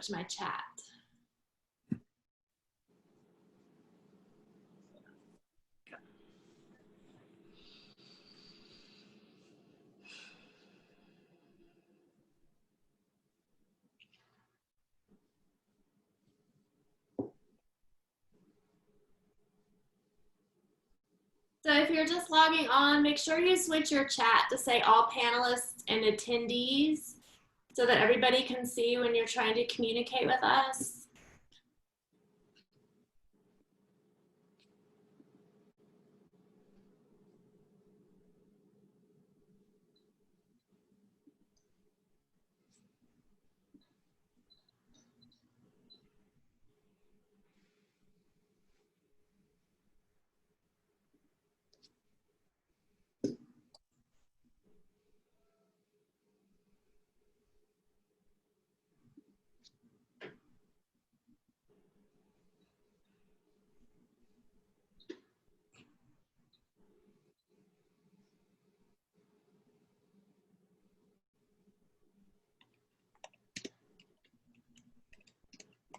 to my chat. So if you're just logging on, make sure you switch your chat to say all panelists and attendees so that everybody can see when you're trying to communicate with us.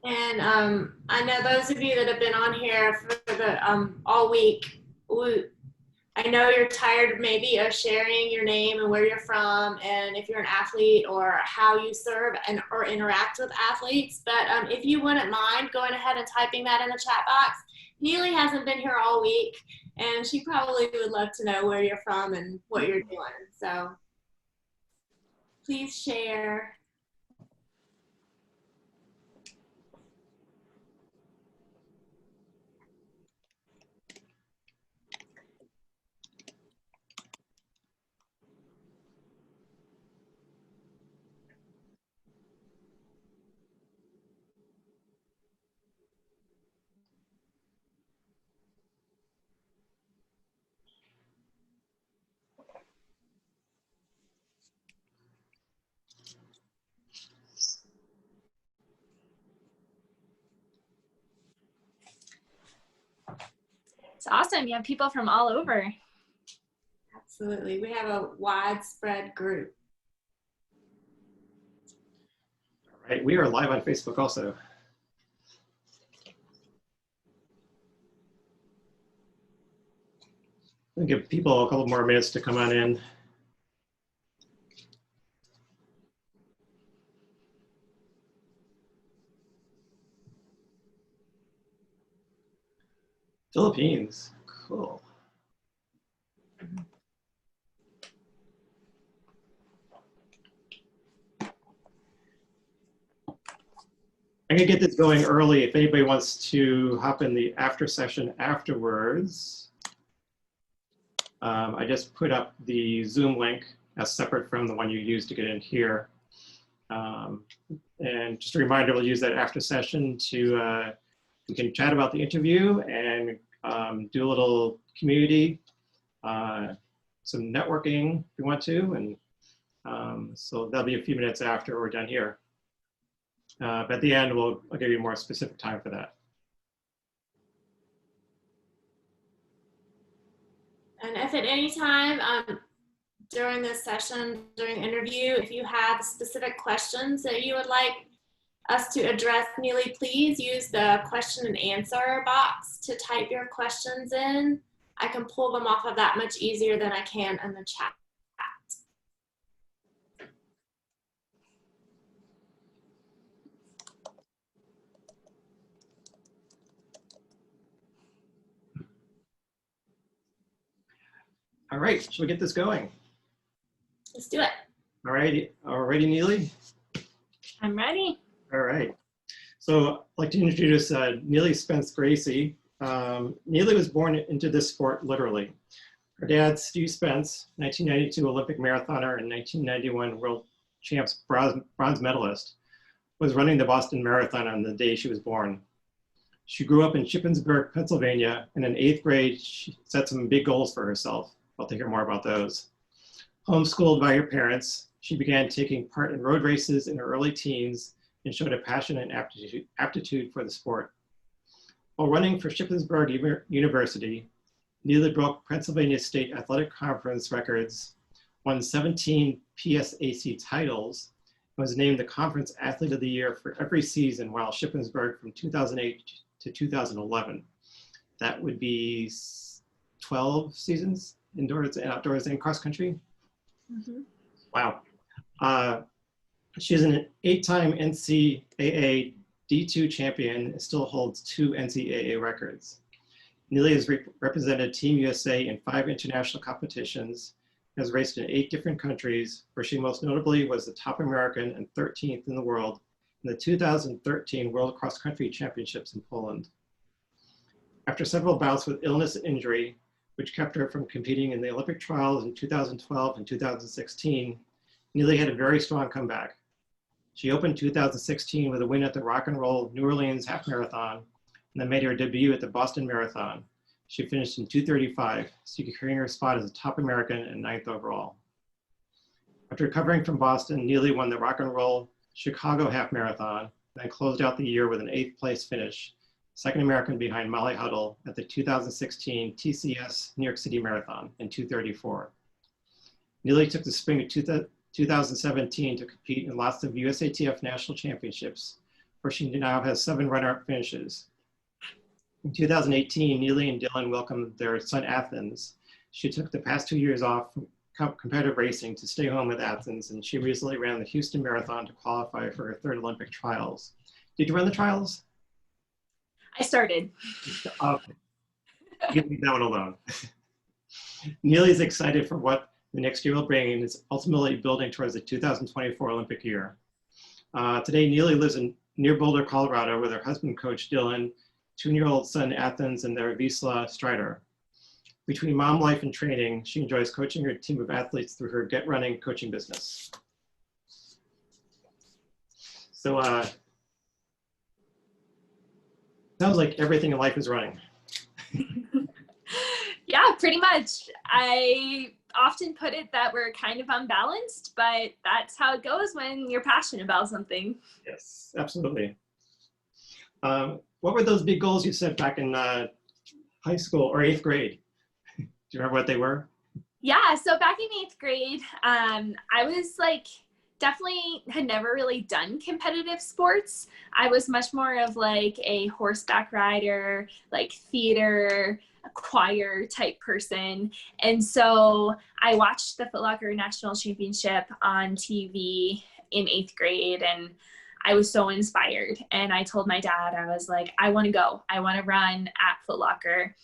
And I know those of you that have been on here for the all week, I know you're tired maybe of sharing your name and where you're from and if you're an athlete or how you serve and or interact with athletes. But if you wouldn't mind going ahead and typing that in the chat box. Neely hasn't been here all week and she probably would love to know where you're from and what you're doing. So please share. It's awesome. You have people from all over. Absolutely. We have a widespread group. All right. We are live on Facebook also. I'll give people a couple more minutes to come on in. Philippines, cool. I'm gonna get this going early. If anybody wants to hop in the after session afterwards, I just put up the Zoom link as separate from the one you used to get in here. And just a reminder, we'll use that after session to, we can chat about the interview and do a little community, some networking if you want to. And so that'll be a few minutes after we're done here. But at the end, I'll give you more specific time for that. And if at any time during this session, during the interview, if you have specific questions that you would like us to address, Neely, please use the question and answer box to type your questions in. I can pull them off of that much easier than I can in the chat. All right, should we get this going? Let's do it. All righty, Neely? I'm ready. All right. So I'd like to introduce Neely Spence Gracey. Neely was born into this sport literally. Her dad, Steve Spence, 1992 Olympic marathoner and 1991 world champs bronze medalist, was running the Boston Marathon on the day she was born. She grew up in Shippensburg, Pennsylvania, and in 8th grade, she set some big goals for herself. I'll hear more about those. Homeschooled by her parents, she began taking part in road races in her early teens and showed a passion and aptitude for the sport. While running for Shippensburg University, Neely broke Pennsylvania State Athletic Conference records, won 17 PSAC titles, was named the Conference Athlete of the Year for every season while Shippensburg from 2008 to 2011. That would be 12 seasons, indoors and outdoors and cross country. Mm-hmm. Wow. She's an 8-time NCAA D2 champion and still holds 2 NCAA records. Neely has represented Team USA in 5 international competitions, has raced in 8 different countries, where she most notably was the top American and 13th in the world in the 2013 World Cross Country Championships in Poland. After several bouts with illness and injury, which kept her from competing in the Olympic trials in 2012 and 2016, Neely had a very strong comeback. She opened 2016 with a win at the Rock and Roll New Orleans Half Marathon, and then made her debut at the Boston Marathon. She finished in 2:35, securing her spot as a top American and 9th overall. After recovering from Boston, Neely won the Rock and Roll Chicago Half Marathon, and then closed out the year with an 8th place finish, second American behind Molly Huddle at the 2016 TCS New York City Marathon in 2:34. Neely took the spring of 2017 to compete in lots of USATF national championships, where she now has 7 runner-up finishes. In 2018, Neely and Dylan welcomed their son Athens. She took the past 2 years off from competitive racing to stay home with Athens, and she recently ran the Houston Marathon to qualify for her 3rd Olympic trials. Did you run the trials? I started. Okay. You leave that one alone. Neely's excited for what the next year will bring and is ultimately building towards the 2024 Olympic year. Today, Neely lives near Boulder, Colorado, with her husband, Coach Dylan, 2-year-old son, Athens, and their Wisla Strider. Between mom life and training, she enjoys coaching her team of athletes through her Get Running coaching business. So, sounds like everything in life is running. Yeah, pretty much. I often put it that we're kind of unbalanced, but that's how it goes when you're passionate about something. Yes, absolutely. What were those big goals you set back in high school or 8th grade? Do you remember what they were? Yeah, so back in 8th grade, I was like, definitely had never really done competitive sports. I was much more of like a horseback rider, like theater, choir type person. And so I watched the Foot Locker National Championship on TV in 8th grade, and I was so inspired. And I told my dad, I was like, I want to go. I want to run at Foot Locker.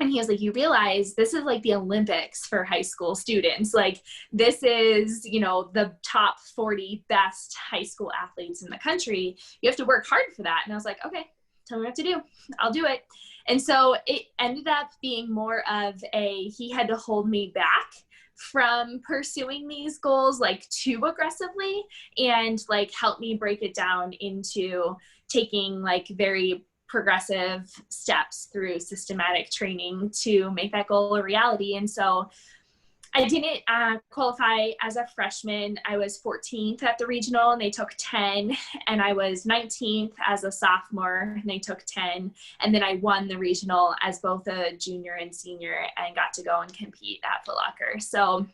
And he was like, you realize this is like the Olympics for high school students. Like this is, you know, the top 40 best high school athletes in the country. You have to work hard for that. And I was like, okay, tell me what to do. I'll do it. And so it ended up being more of he had to hold me back from pursuing these goals like too aggressively, and like help me break it down into taking like very progressive steps through systematic training to make that goal a reality. And so I didn't qualify as a freshman. I was 14th at the regional and they took 10, and I was 19th as a sophomore and they took 10. And then I won the regional as both a junior and senior and got to go and compete at Foot Locker. So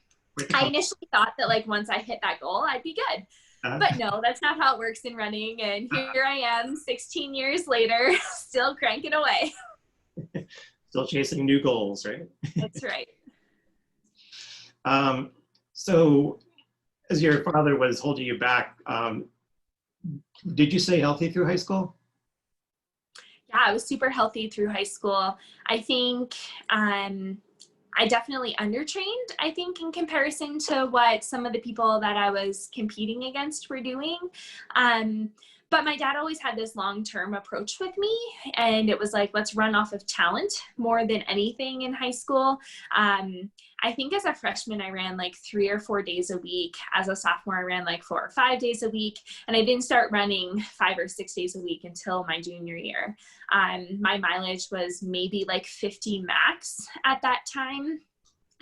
I initially thought that like once I hit that goal, I'd be good. But no, that's not how it works in running. And here I am 16 years later, still cranking away. Still chasing new goals, right? That's right. So as your father was holding you back, did you stay healthy through high school? Yeah, I was super healthy through high school. I think I definitely undertrained, I think, in comparison to what some of the people that I was competing against were doing. But my dad always had this long-term approach with me, and it was like, let's run off of talent more than anything in high school. I think as a freshman, I ran like 3 or 4 days a week. As a sophomore, I ran like 4 or 5 days a week. And I didn't start running 5 or 6 days a week until my junior year. My mileage was maybe like 50 max at that time.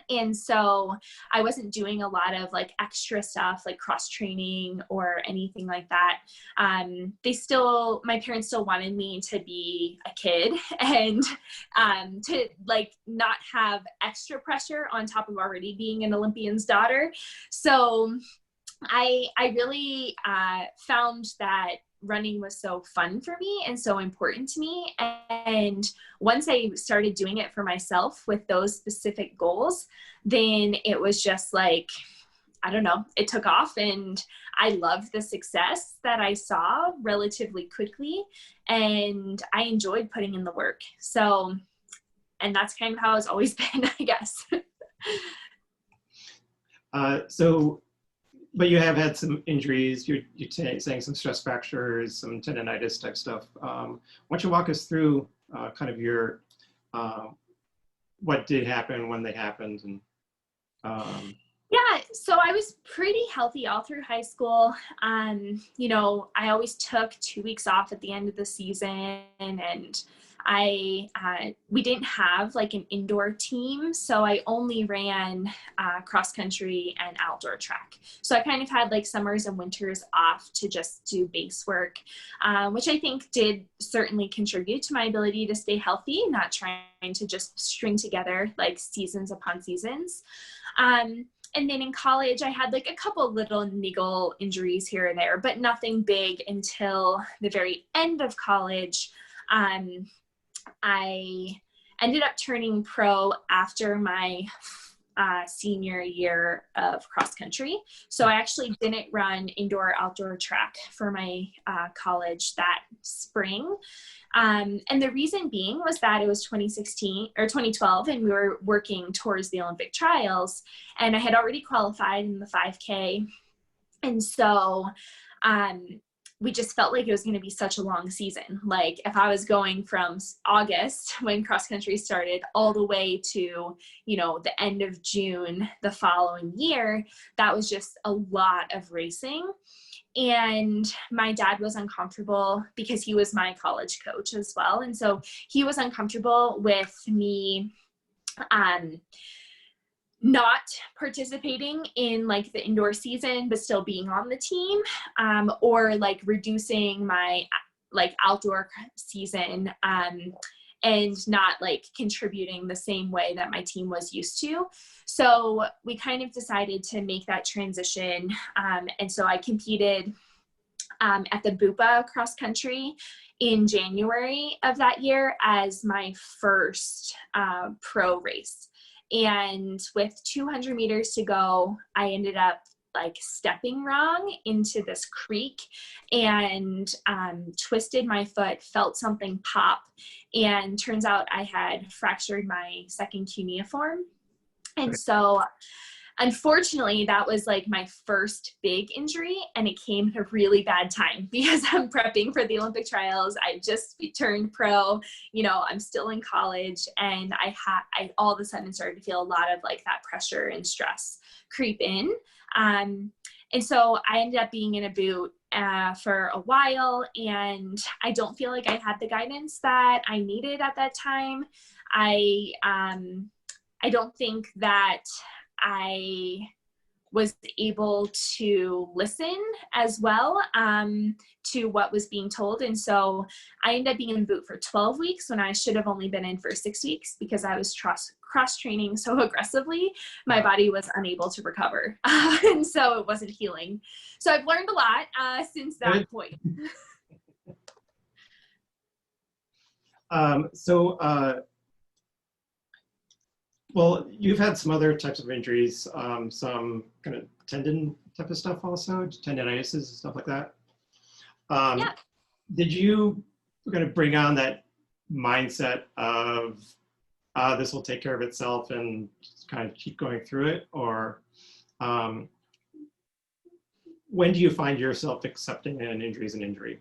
And so I wasn't doing a lot of like extra stuff like cross training or anything like that. My parents still wanted me to be a kid and to like not have extra pressure on top of already being an Olympian's daughter. So I really found that running was so fun for me and so important to me. And once I started doing it for myself with those specific goals, then it was just like, I don't know, it took off, and I loved the success that I saw relatively quickly, and I enjoyed putting in the work. So, and that's kind of how it's always been, I guess. But you have had some injuries. You're saying some stress fractures, some tendonitis type stuff. Why don't you walk us through kind of your what did happen, when they happened, and Yeah, so I was pretty healthy all through high school. You know, I always took 2 weeks off at the end of the season, and we didn't have like an indoor team, so I only ran cross country and outdoor track. So I kind of had like summers and winters off to just do base work, which I think did certainly contribute to my ability to stay healthy, not trying to just string together like seasons upon seasons. And then in college, I had like a couple little niggle injuries here and there, but nothing big until the very end of college. I ended up turning pro after my senior year of cross country. So I actually didn't run indoor outdoor track for my college that spring. And the reason being was that it was 2016 or 2012, and we were working towards the Olympic trials, and I had already qualified in the 5K. And so we just felt like it was going to be such a long season. Like if I was going from August when cross country started all the way to, you know, the end of June the following year, that was just a lot of racing. And my dad was uncomfortable because he was my college coach as well. And so he was uncomfortable with me not participating in like the indoor season, but still being on the team, or like reducing my like outdoor season, and not like contributing the same way that my team was used to. So we kind of decided to make that transition. And so I competed at the Bupa cross country in January of that year as my first pro race. And with 200 meters to go, I ended up like stepping wrong into this creek and twisted my foot, felt something pop, and turns out I had fractured my second cuneiform. And so unfortunately, that was like my first big injury, and it came at a really bad time because I'm prepping for the Olympic trials. I just turned pro, you know, I'm still in college, and I all of a sudden started to feel a lot of like that pressure and stress creep in. And so I ended up being in a boot for a while, and I don't feel like I had the guidance that I needed at that time. I don't think that I was able to listen as well to what was being told. And so I ended up being in boot for 12 weeks when I should have only been in for 6 weeks because I was cross training so aggressively, my body was unable to recover. And so it wasn't healing. So I've learned a lot since that point. Well, you've had some other types of injuries, some kind of tendon type of stuff also, tendonitis and stuff like that. Yeah. Did you kind of bring on that mindset of this will take care of itself and just kind of keep going through it? Or when do you find yourself accepting an injury as an injury?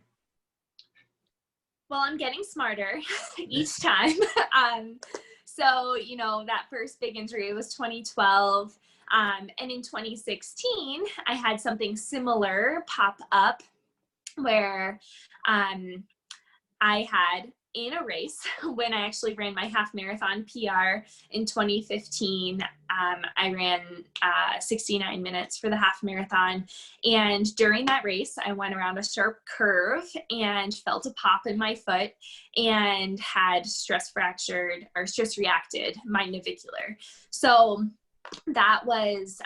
Well, I'm getting smarter each time. So, you know, that first big injury was 2012. And in 2016, I had something similar pop up where I had in a race when I actually ran my half marathon PR in 2015. I ran 69 minutes for the half marathon. And during that race, I went around a sharp curve and felt a pop in my foot and had stress reacted my navicular. So that was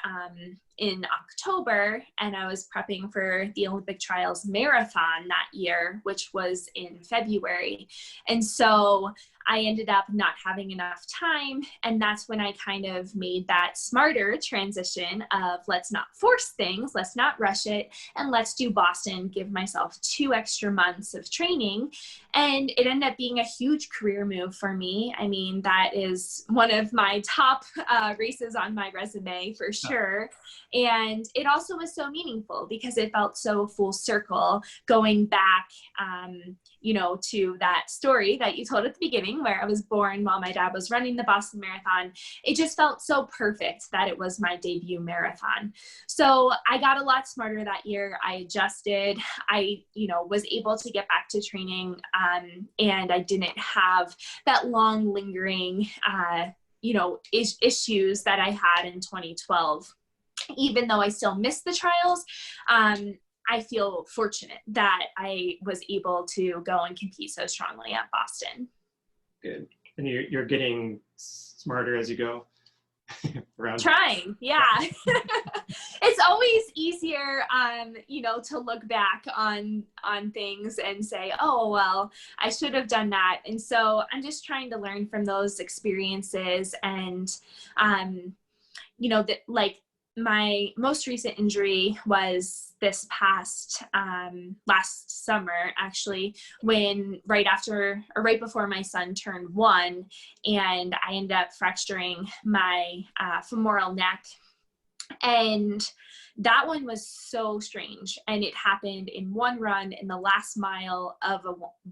in October, and I was prepping for the Olympic trials marathon that year, which was in February. And so I ended up not having enough time. And that's when I kind of made that smarter transition of let's not force things, let's not rush it, and let's do Boston, give myself 2 extra months of training. And it ended up being a huge career move for me. I mean, that is one of my top races on my resume for sure. And it also was so meaningful because it felt so full circle going back, you know, to that story that you told at the beginning where I was born while my dad was running the Boston Marathon. It just felt so perfect that it was my debut marathon. So I got a lot smarter that year. I adjusted. I, you know, was able to get back to training, and I didn't have that long lingering, you know, issues that I had in 2012. Even though I still missed the trials, I feel fortunate that I was able to go and compete so strongly at Boston. Good. And you're getting smarter as you go. Trying, yeah. It's always easier, you know, to look back on things and say, oh, well, I should have done that. And so I'm just trying to learn from those experiences. And, you know, that like my most recent injury was this past last summer, actually, when right before my son turned 1, and I ended up fracturing my femoral neck. And that one was so strange, and it happened in one run, in the last mile of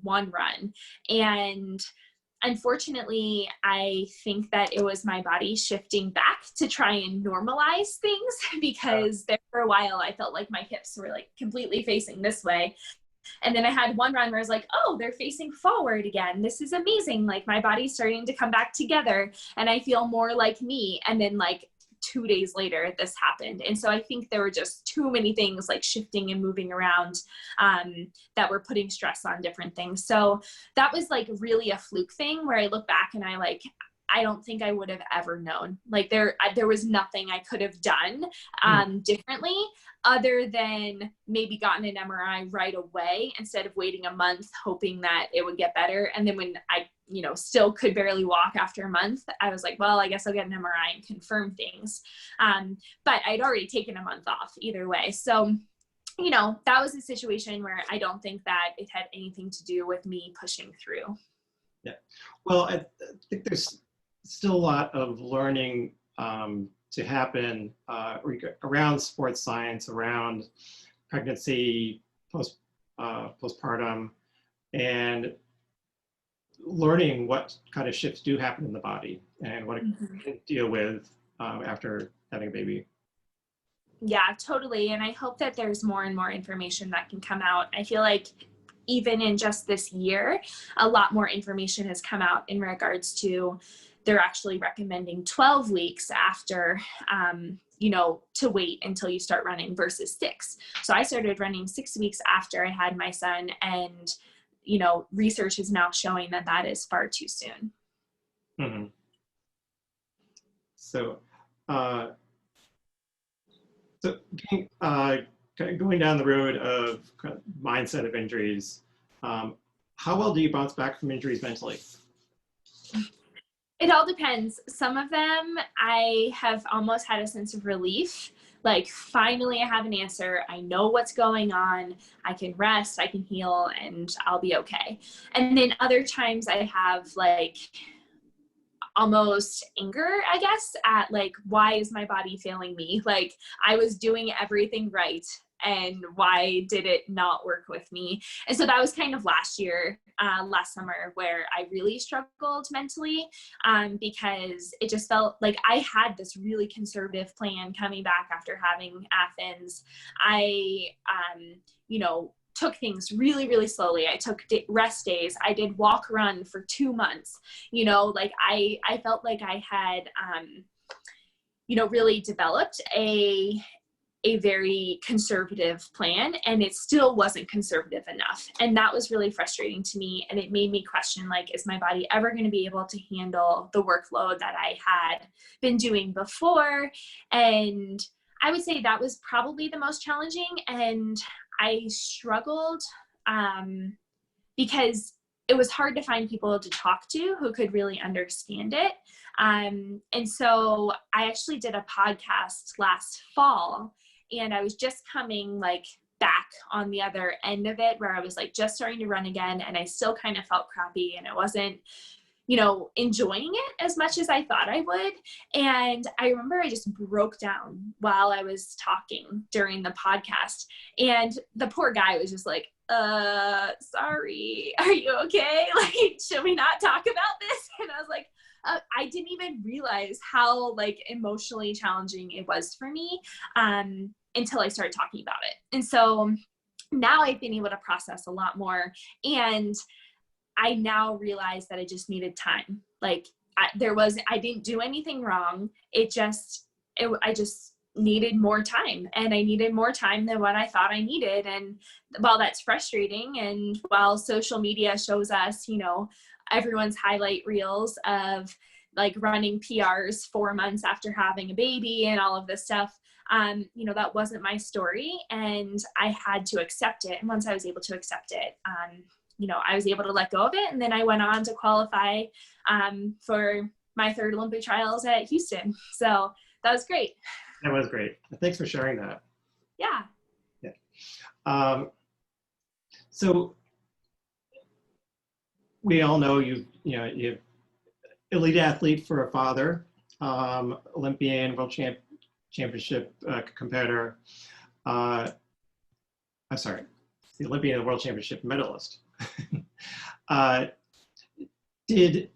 one run. And unfortunately, I think that it was my body shifting back to try and normalize things, because there for a while I felt like my hips were like completely facing this way. And then I had one run where I was like, oh, they're facing forward again. This is amazing. Like my body's starting to come back together and I feel more like me. And then like 2 days later, this happened. And so I think there were just too many things like shifting and moving around that were putting stress on different things. So that was like really a fluke thing where I look back and I don't think I would have ever known. Like there was nothing I could have done differently, other than maybe gotten an MRI right away instead of waiting a month hoping that it would get better. And then when I, you know, still could barely walk after a month, I was like, well, I guess I'll get an MRI and confirm things. But I'd already taken a month off either way. So, you know, that was a situation where I don't think that it had anything to do with me pushing through. Yeah. Well, I think there's still a lot of learning to happen around sports science, around pregnancy, postpartum, and learning what kind of shifts do happen in the body and what it can deal with after having a baby. Yeah, totally. And I hope that there's more and more information that can come out. I feel like even in just this year, a lot more information has come out in regards to they're actually recommending 12 weeks after, you know, to wait until you start running versus 6. So I started running 6 weeks after I had my son, and, you know, research is now showing that that is far too soon. Mm-hmm. So, going down the road of mindset of injuries, how well do you bounce back from injuries mentally? It all depends. Some of them I have almost had a sense of relief. Like, finally I have an answer. I know what's going on. I can rest, I can heal, and I'll be okay. And then other times I have like almost anger, I guess, at like, why is my body failing me? Like, I was doing everything right, and why did it not work with me? And so that was kind of last summer, where I really struggled mentally, because it just felt like I had this really conservative plan coming back after having Athens. I, you know, took things really, really slowly. I took rest days. I did walk run for 2 months. You know, like I felt like I had, you know, really developed a very conservative plan, and it still wasn't conservative enough. And that was really frustrating to me. And it made me question, like, is my body ever going to be able to handle the workload that I had been doing before? And I would say that was probably the most challenging, and I struggled because it was hard to find people to talk to who could really understand it. And so I actually did a podcast last fall, and I was just coming like back on the other end of it, where I was like just starting to run again, and I still kind of felt crappy, and I wasn't, you know, enjoying it as much as I thought I would. And I remember I just broke down while I was talking during the podcast, and the poor guy was just like, sorry, are you okay? Like, should we not talk about this? And I was like, I didn't even realize how like emotionally challenging it was for me until I started talking about it. And so now I've been able to process a lot more, and I now realize that I just needed time. Like I didn't do anything wrong. I just needed more time, and I needed more time than what I thought I needed. And while that's frustrating, and while social media shows us, you know, everyone's highlight reels of like running PRs 4 months after having a baby and all of this stuff, you know, that wasn't my story, and I had to accept it. And once I was able to accept it, you know, I was able to let go of it. And then I went on to qualify for my third Olympic trials at Houston. So that was great. That was great. Thanks for sharing that. Yeah. Yeah. So we all know you're elite athlete for a father, Olympian, world championship competitor. I'm sorry, the Olympian and world championship medalist. Did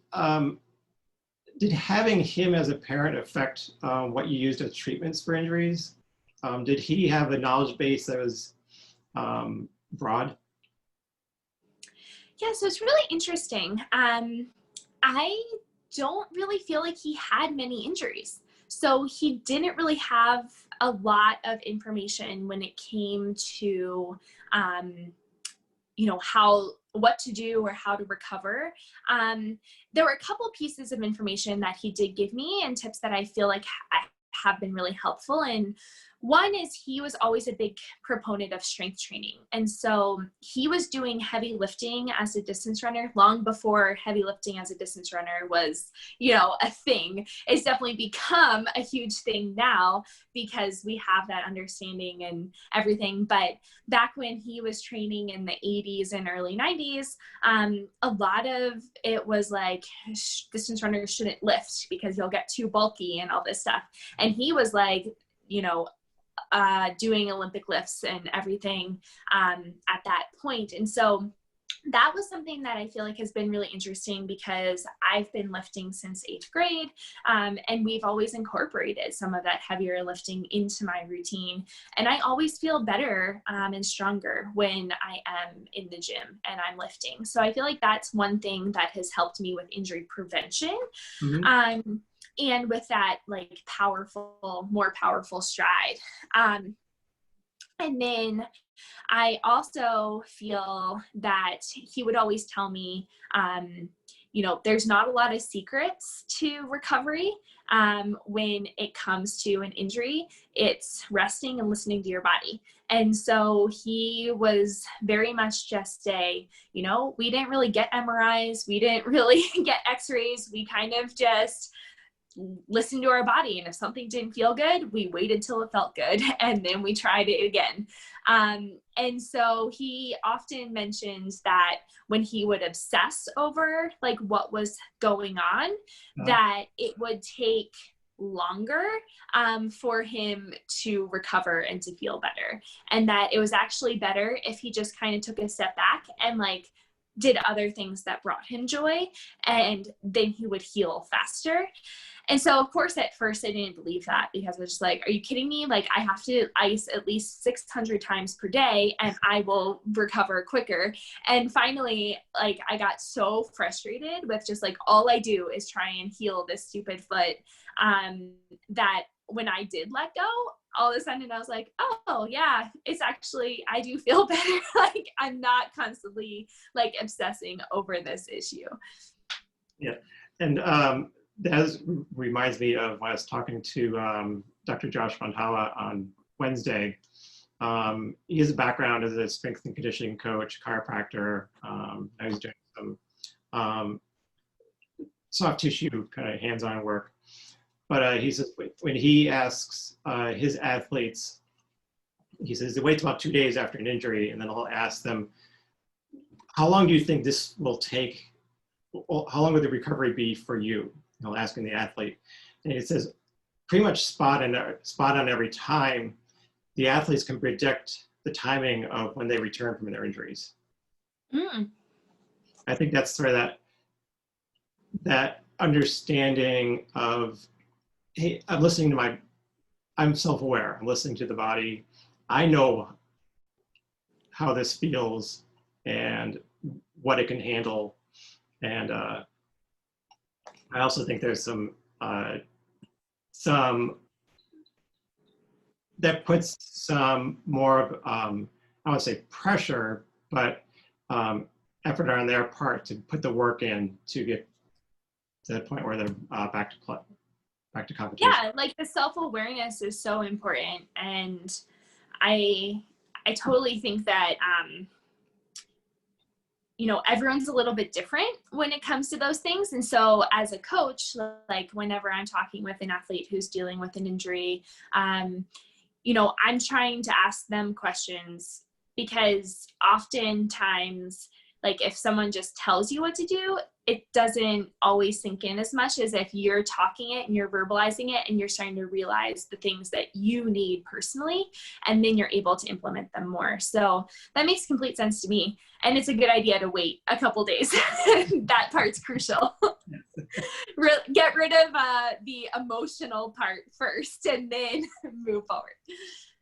having him as a parent affect what you used as treatments for injuries? Did he have a knowledge base that was broad? Yeah, so it's really interesting. I don't really feel like he had many injuries. So he didn't really have a lot of information when it came to, you know, what to do or how to recover. There were a couple pieces of information that he did give me, and tips that I feel like have been really helpful. And one is, he was always a big proponent of strength training. And so he was doing heavy lifting as a distance runner long before heavy lifting as a distance runner was, you know, a thing. It's definitely become a huge thing now because we have that understanding and everything. But back when he was training in the 80s and early 90s, a lot of it was like, distance runners shouldn't lift because you'll get too bulky and all this stuff. And he was like, you know, doing Olympic lifts and everything at that point. And so that was something that I feel like has been really interesting, because I've been lifting since 8th grade, and we've always incorporated some of that heavier lifting into my routine. And I always feel better and stronger when I am in the gym and I'm lifting. So I feel like that's one thing that has helped me with injury prevention. Mm-hmm. And with that, like more powerful stride. And then I also feel that he would always tell me, you know, there's not a lot of secrets to recovery when it comes to an injury. It's resting and listening to your body. And so he was very much just you know, we didn't really get MRIs. We didn't really get x-rays. We kind of just listen to our body, and if something didn't feel good, we waited till it felt good, and then we tried it again. And so he often mentions that when he would obsess over like what was going on, that it would take longer for him to recover and to feel better, and that it was actually better if he just kind of took a step back and like did other things that brought him joy, and then he would heal faster. And so, of course, at first I didn't believe that, because I was just like, are you kidding me? Like, I have to ice at least 600 times per day and I will recover quicker. And finally, like, I got so frustrated with just like, all I do is try and heal this stupid foot, that when I did let go, all of a sudden I was like, oh yeah, it's actually, I do feel better. Like, I'm not constantly like obsessing over this issue. Yeah. And reminds me of when I was talking to Dr. Josh Fontala on Wednesday. He has a background as a strength and conditioning coach, chiropractor. Now he's doing some soft tissue kind of hands-on work. But he says when he asks his athletes, he says it waits about 2 days after an injury, and then he'll ask them, how long do you think this will take? How long would the recovery be for you? He'll asking the athlete. And he says pretty much spot on every time. The athletes can predict the timing of when they return from their injuries. Mm. I think that's sort of that understanding of, hey, I'm listening to I'm self-aware. I'm listening to the body. I know how this feels and what it can handle. And I also think there's some that puts some more of, I won't say pressure, but effort on their part to put the work in to get to the point where they're back to competition. Yeah, like the self-awareness is so important. And I totally think that, everyone's a little bit different when it comes to those things. And so as a coach, like whenever I'm talking with an athlete who's dealing with an injury, I'm trying to ask them questions, because oftentimes, like if someone just tells you what to do, it doesn't always sink in as much as if you're talking it and you're verbalizing it and you're starting to realize the things that you need personally, and then you're able to implement them more. So that makes complete sense to me. And it's a good idea to wait a couple days. That part's crucial. Get rid of the emotional part first and then move forward.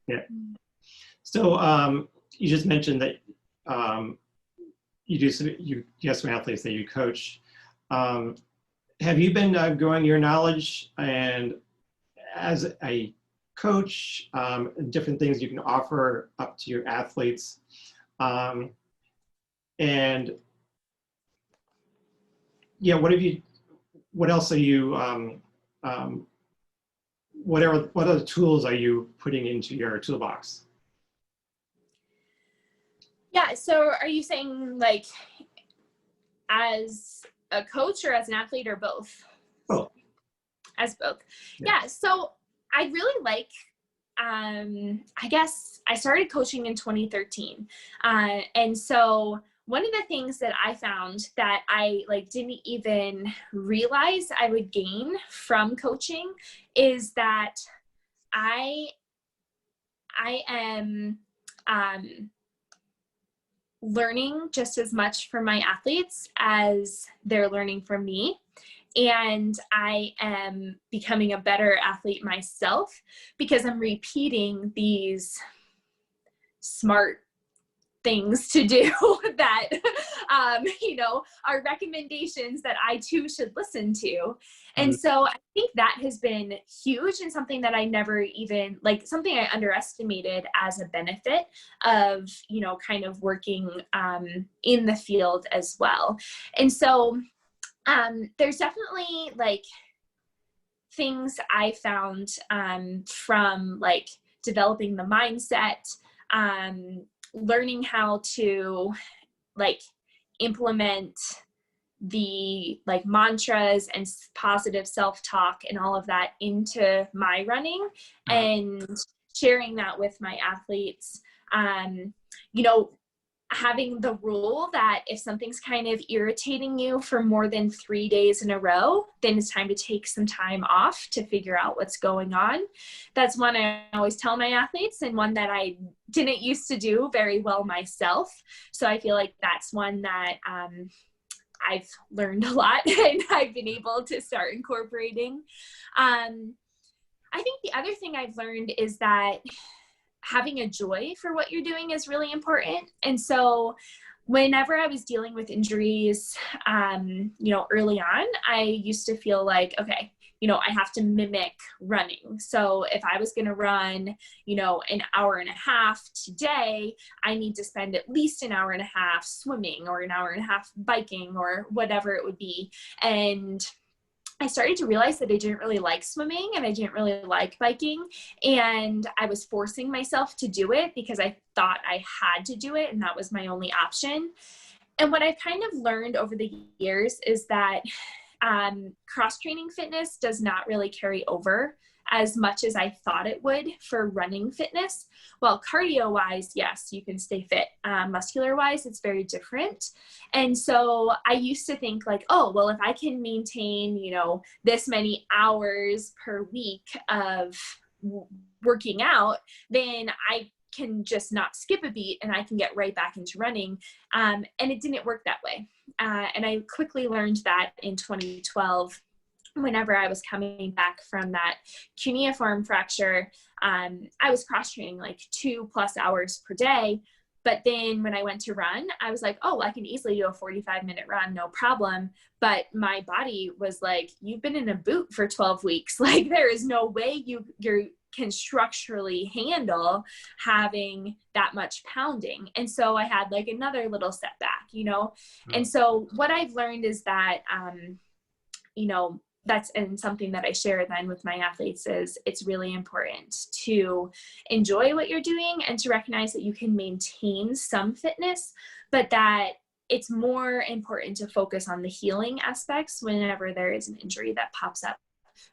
Yeah. So you just mentioned that you have some athletes that you coach. Have you been growing your knowledge and as a coach, different things you can offer up to your athletes? And yeah, what else are you, what other tools are you putting into your toolbox? Yeah, so are you saying like as a coach or as an athlete or both? Both. As both. Yeah, so I really like, I guess I started coaching in 2013. And so one of the things that I found that I didn't even realize I would gain from coaching is that I am learning just as much from my athletes as they're learning from me. And I am becoming a better athlete myself because I'm repeating these smart things to do that, are recommendations that I too should listen to. And so I think that has been huge and something that I never even, something I underestimated as a benefit of, kind of working in the field as well. And so there's definitely things I found from developing the mindset, learning how to implement the mantras and positive self-talk and all of that into my running and sharing that with my athletes. Having the rule that if something's kind of irritating you for more than 3 days in a row, then it's time to take some time off to figure out what's going on. That's one I always tell my athletes, and one that I didn't used to do very well myself. So I feel like that's one that I've learned a lot and I've been able to start incorporating. I think the other thing I've learned is that having a joy for what you're doing is really important. And so whenever I was dealing with injuries, early on, I used to feel like, okay, I have to mimic running. So if I was going to run, an hour and a half today, I need to spend at least an hour and a half swimming or an hour and a half biking or whatever it would be. And I started to realize that I didn't really like swimming and I didn't really like biking. And I was forcing myself to do it because I thought I had to do it and that was my only option. And what I've kind of learned over the years is that cross-training fitness does not really carry over as much as I thought it would for running fitness. Well, cardio-wise, yes, you can stay fit. Muscular-wise, it's very different. And so I used to think like, oh, well, if I can maintain, you know, this many hours per week of working out, then I can just not skip a beat and I can get right back into running. And it didn't work that way. And I quickly learned that in 2012, whenever I was coming back from that cuneiform fracture, I was cross training like 2+ hours per day. But then when I went to run, I was like, oh, I can easily do a 45-minute run, no problem. But my body was like, you've been in a boot for 12 weeks. Like there is no way you can structurally handle having that much pounding. And so I had like another little setback, you know? And so what I've learned is that, you know, that's and something that I share then with my athletes is it's really important to enjoy what you're doing and to recognize that you can maintain some fitness, but that it's more important to focus on the healing aspects whenever there is an injury that pops up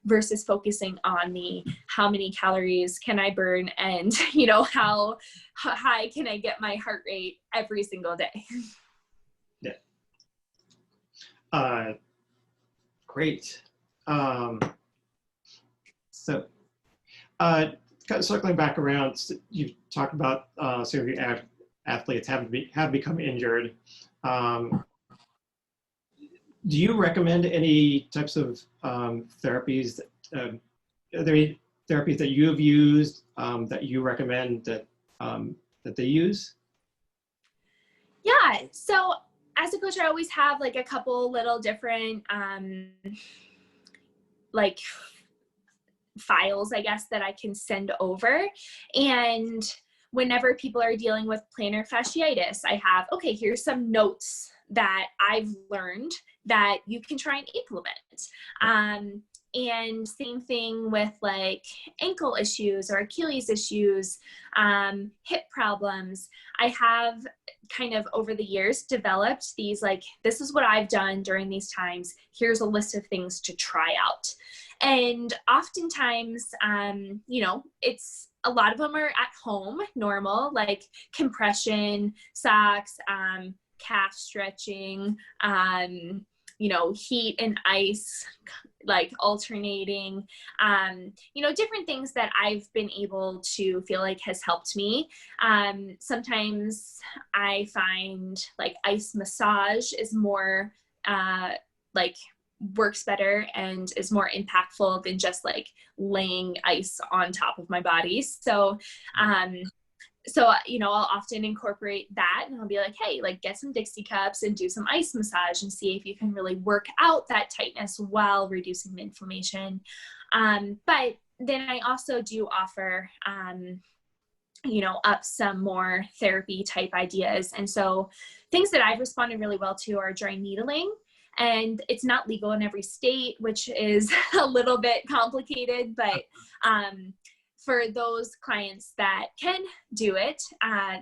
versus focusing on the how many calories can I burn and, you know, how high can I get my heart rate every single day. Yeah. Great. So kind of circling back around, you've talked about some of your athletes have become injured. Do you recommend any types of therapies? Are there any therapies that you have used that you recommend that that they use? Yeah. So as a coach, I always have like a couple little different like files, I guess, that I can send over. And whenever people are dealing with plantar fasciitis, I have, okay, here's some notes that I've learned that you can try and implement. And same thing with like ankle issues or Achilles issues, hip problems. I have kind of over the years developed these like, this is what I've done during these times. Here's a list of things to try out. And oftentimes, you know, it's a lot of them are at home, normal, like compression, socks, calf stretching, you know, heat and ice, like alternating, you know, different things that I've been able to feel like has helped me. Sometimes I find like ice massage is more like works better and is more impactful than just like laying ice on top of my body. So, you know, I'll often incorporate that and I'll be like, hey, like get some Dixie cups and do some ice massage and see if you can really work out that tightness while reducing the inflammation. But then I also do offer, you know, up some more therapy type ideas. And so things that I've responded really well to are dry needling. And it's not legal in every state, which is a little bit complicated, but for those clients that can do it,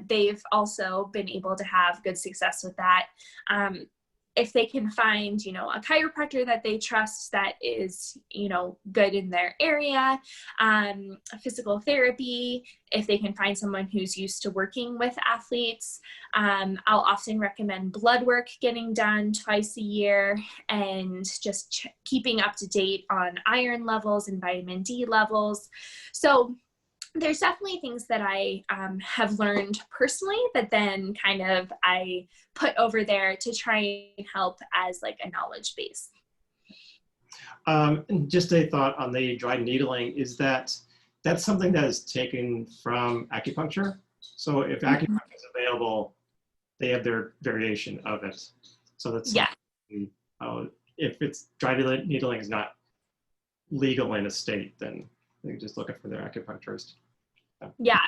they've also been able to have good success with that. If they can find, you know, a chiropractor that they trust that is, you know, good in their area, physical therapy, if they can find someone who's used to working with athletes, I'll often recommend blood work getting done twice a year and just keeping up to date on iron levels and vitamin D levels. So there's definitely things that I have learned personally that then kind of I put over there to try and help as like a knowledge base. And just a thought on the dry needling is that that's something that is taken from acupuncture. So if acupuncture is available, they have their variation of it. So that's if it's dry needling is not legal in a state, then they just look for their acupuncturist. Yeah,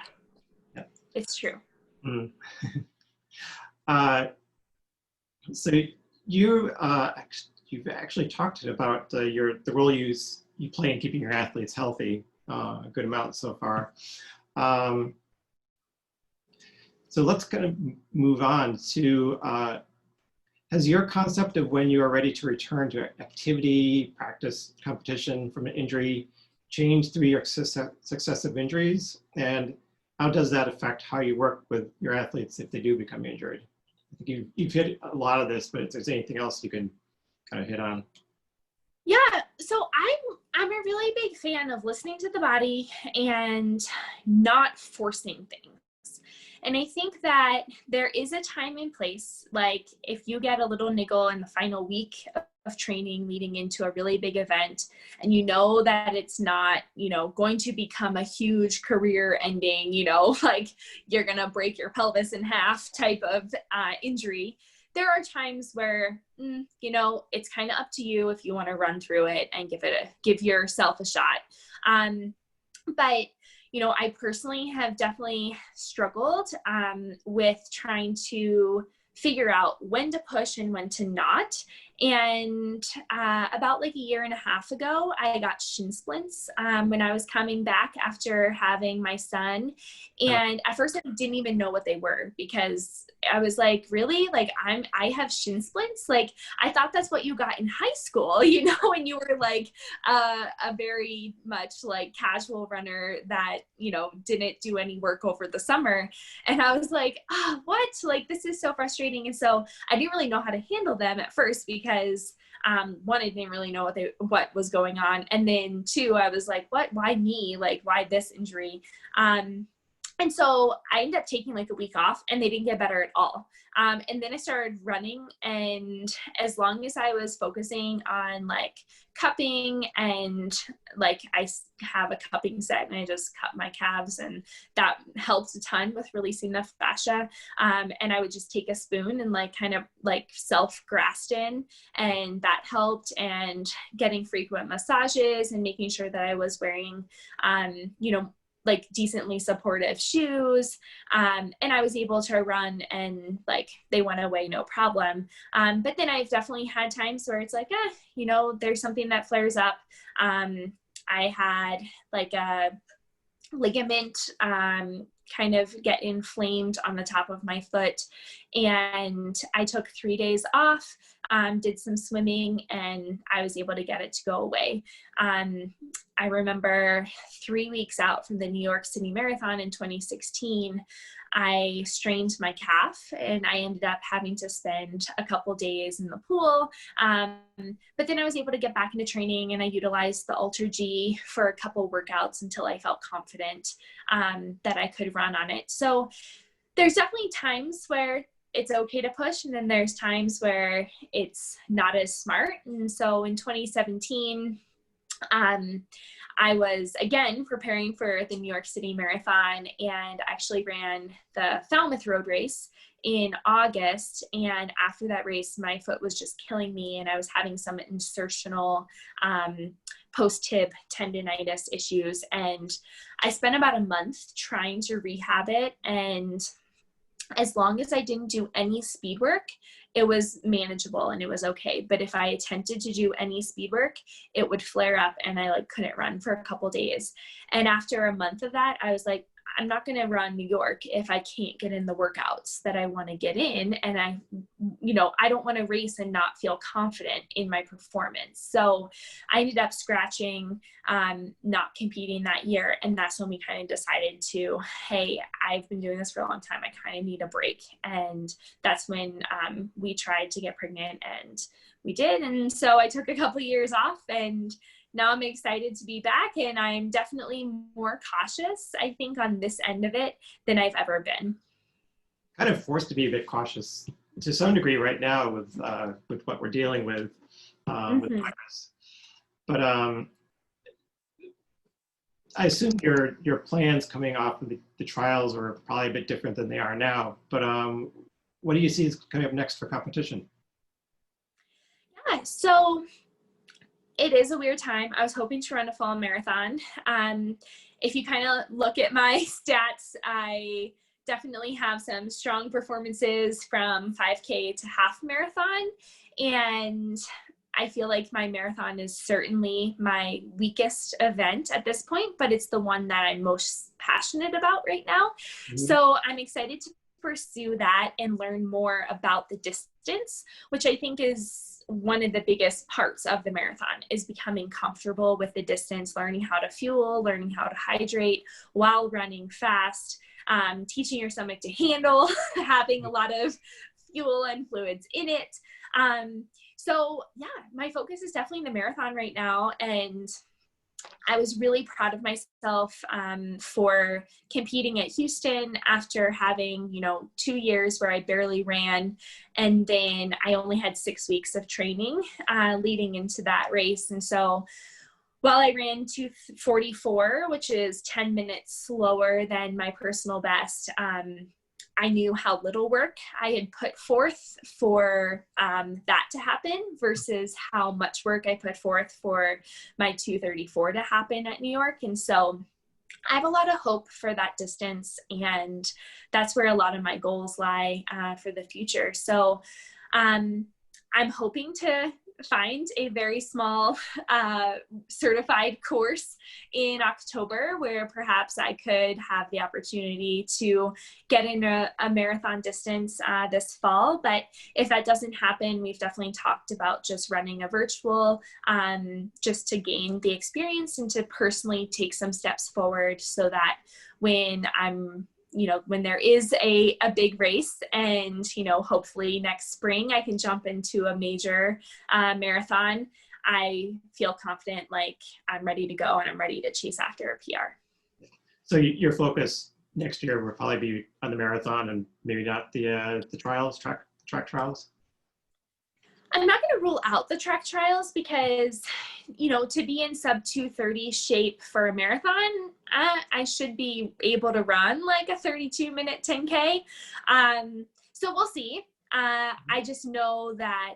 it's true. So you you've actually talked about the role you play in keeping your athletes healthy a good amount so far. So let's kind of move on to, has your concept of when you are ready to return to activity, practice, competition from an injury changed through your successive injuries? And how does that affect how you work with your athletes if they do become injured? I think you've hit a lot of this, but if there's anything else you can kind of hit on. Yeah, so I'm a really big fan of listening to the body and not forcing things. And I think that there is a time and place, like if you get a little niggle in the final week of training leading into a really big event, and you know that it's not, going to become a huge career ending, like you're going to break your pelvis in half type of injury. There are times where, it's kind of up to you if you want to run through it and give yourself a shot. But I personally have definitely struggled with trying to figure out when to push and when to not. And about like a year and a half ago, I got shin splints when I was coming back after having my son. And at first I didn't even know what they were, because I was like, really? Like I have shin splints? Like I thought that's what you got in high school, when you were like a very much like casual runner that, didn't do any work over the summer. And I was like, what? Like, this is so frustrating. And so I didn't really know how to handle them at first, because one, I didn't really know what was going on. And then two, I was like, what, why me? Like, why this injury? And so I ended up taking like a week off, and they didn't get better at all. And then I started running, and as long as I was focusing on like cupping, and like I have a cupping set and I just cup my calves, and that helps a ton with releasing the fascia. And I would just take a spoon and like kind of like self-Graston, and that helped, and getting frequent massages and making sure that I was wearing, like decently supportive shoes. And I was able to run, and like they went away no problem. But then I've definitely had times where it's like, there's something that flares up. I had like a ligament kind of get inflamed on the top of my foot, and I took 3 days off, did some swimming, and I was able to get it to go away. I remember 3 weeks out from the New York City Marathon in 2016, I strained my calf, and I ended up having to spend a couple days in the pool. But then I was able to get back into training, and I utilized the Ultra G for a couple workouts until I felt confident that I could run on it. So there's definitely times where it's okay to push, and then there's times where it's not as smart. And so in 2017, I was again preparing for the New York City Marathon, and actually ran the Falmouth Road Race in August. And after that race, my foot was just killing me, and I was having some insertional post-tib tendonitis issues. And I spent about a month trying to rehab it. And as long as I didn't do any speed work, it was manageable and it was okay. But if I attempted to do any speed work, it would flare up, and I like couldn't run for a couple days. And after a month of that, I was like, I'm not going to run New York if I can't get in the workouts that I want to get in. And I don't want to race and not feel confident in my performance. So I ended up scratching, not competing that year. And that's when we kind of decided to, hey, I've been doing this for a long time. I kind of need a break. And that's when we tried to get pregnant, and we did. And so I took a couple of years off, and now I'm excited to be back, and I'm definitely more cautious, I think, on this end of it than I've ever been. Kind of forced to be a bit cautious to some degree right now with what we're dealing with with virus. But I assume your plans coming off of the trials are probably a bit different than they are now. But what do you see is coming up next for competition? Yeah, so it is a weird time. I was hoping to run a fall marathon. If you kind of look at my stats, I definitely have some strong performances from 5K to half marathon. And I feel like my marathon is certainly my weakest event at this point, but it's the one that I'm most passionate about right now. So I'm excited to pursue that and learn more about the distance, which I think is one of the biggest parts of the marathon, is becoming comfortable with the distance, learning how to fuel, learning how to hydrate while running fast, teaching your stomach to handle having a lot of fuel and fluids in it. So yeah, my focus is definitely the marathon right now. And I was really proud of myself for competing at Houston after having, 2 years where I barely ran. And then I only had 6 weeks of training leading into that race. And so while I ran 2:44, which is 10 minutes slower than my personal best, I knew how little work I had put forth for that to happen versus how much work I put forth for my 2:34 to happen at New York. And so I have a lot of hope for that distance, and that's where a lot of my goals lie for the future. So I'm hoping to find a very small certified course in October where perhaps I could have the opportunity to get in a marathon distance this fall. But if that doesn't happen, we've definitely talked about just running a virtual just to gain the experience and to personally take some steps forward so that when when there is a big race and, hopefully next spring I can jump into a major marathon, I feel confident, like I'm ready to go and I'm ready to chase after a PR. So your focus next year will probably be on the marathon and maybe not the trials, track trials? I'm not going to rule out the track trials because, to be in sub 2:30 shape for a marathon, I should be able to run like a 32-minute 10K. So we'll see. I just know that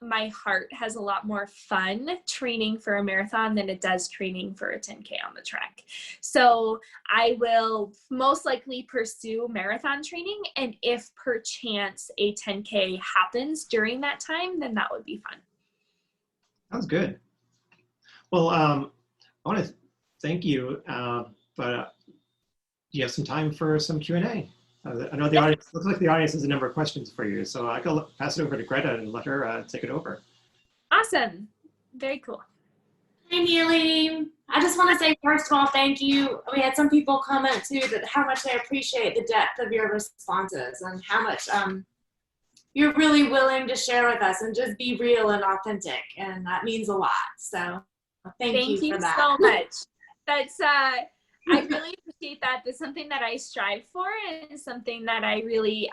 my heart has a lot more fun training for a marathon than it does training for a 10K on the track. So I will most likely pursue marathon training. And if perchance a 10K happens during that time, then that would be fun. Sounds good. Well, I want to thank you, but do you have some time for some Q&A? I know the audience, looks like the audience has a number of questions for you, so I can pass it over to Greta and let her take it over. Awesome. Very cool. Hey, Neely. I just want to say, first of all, thank you. We had some people comment too that how much they appreciate the depth of your responses and how much you're really willing to share with us and just be real and authentic. And that means a lot. So thank you for that. So much. That's, I really appreciate that. That's something that I strive for and something that I really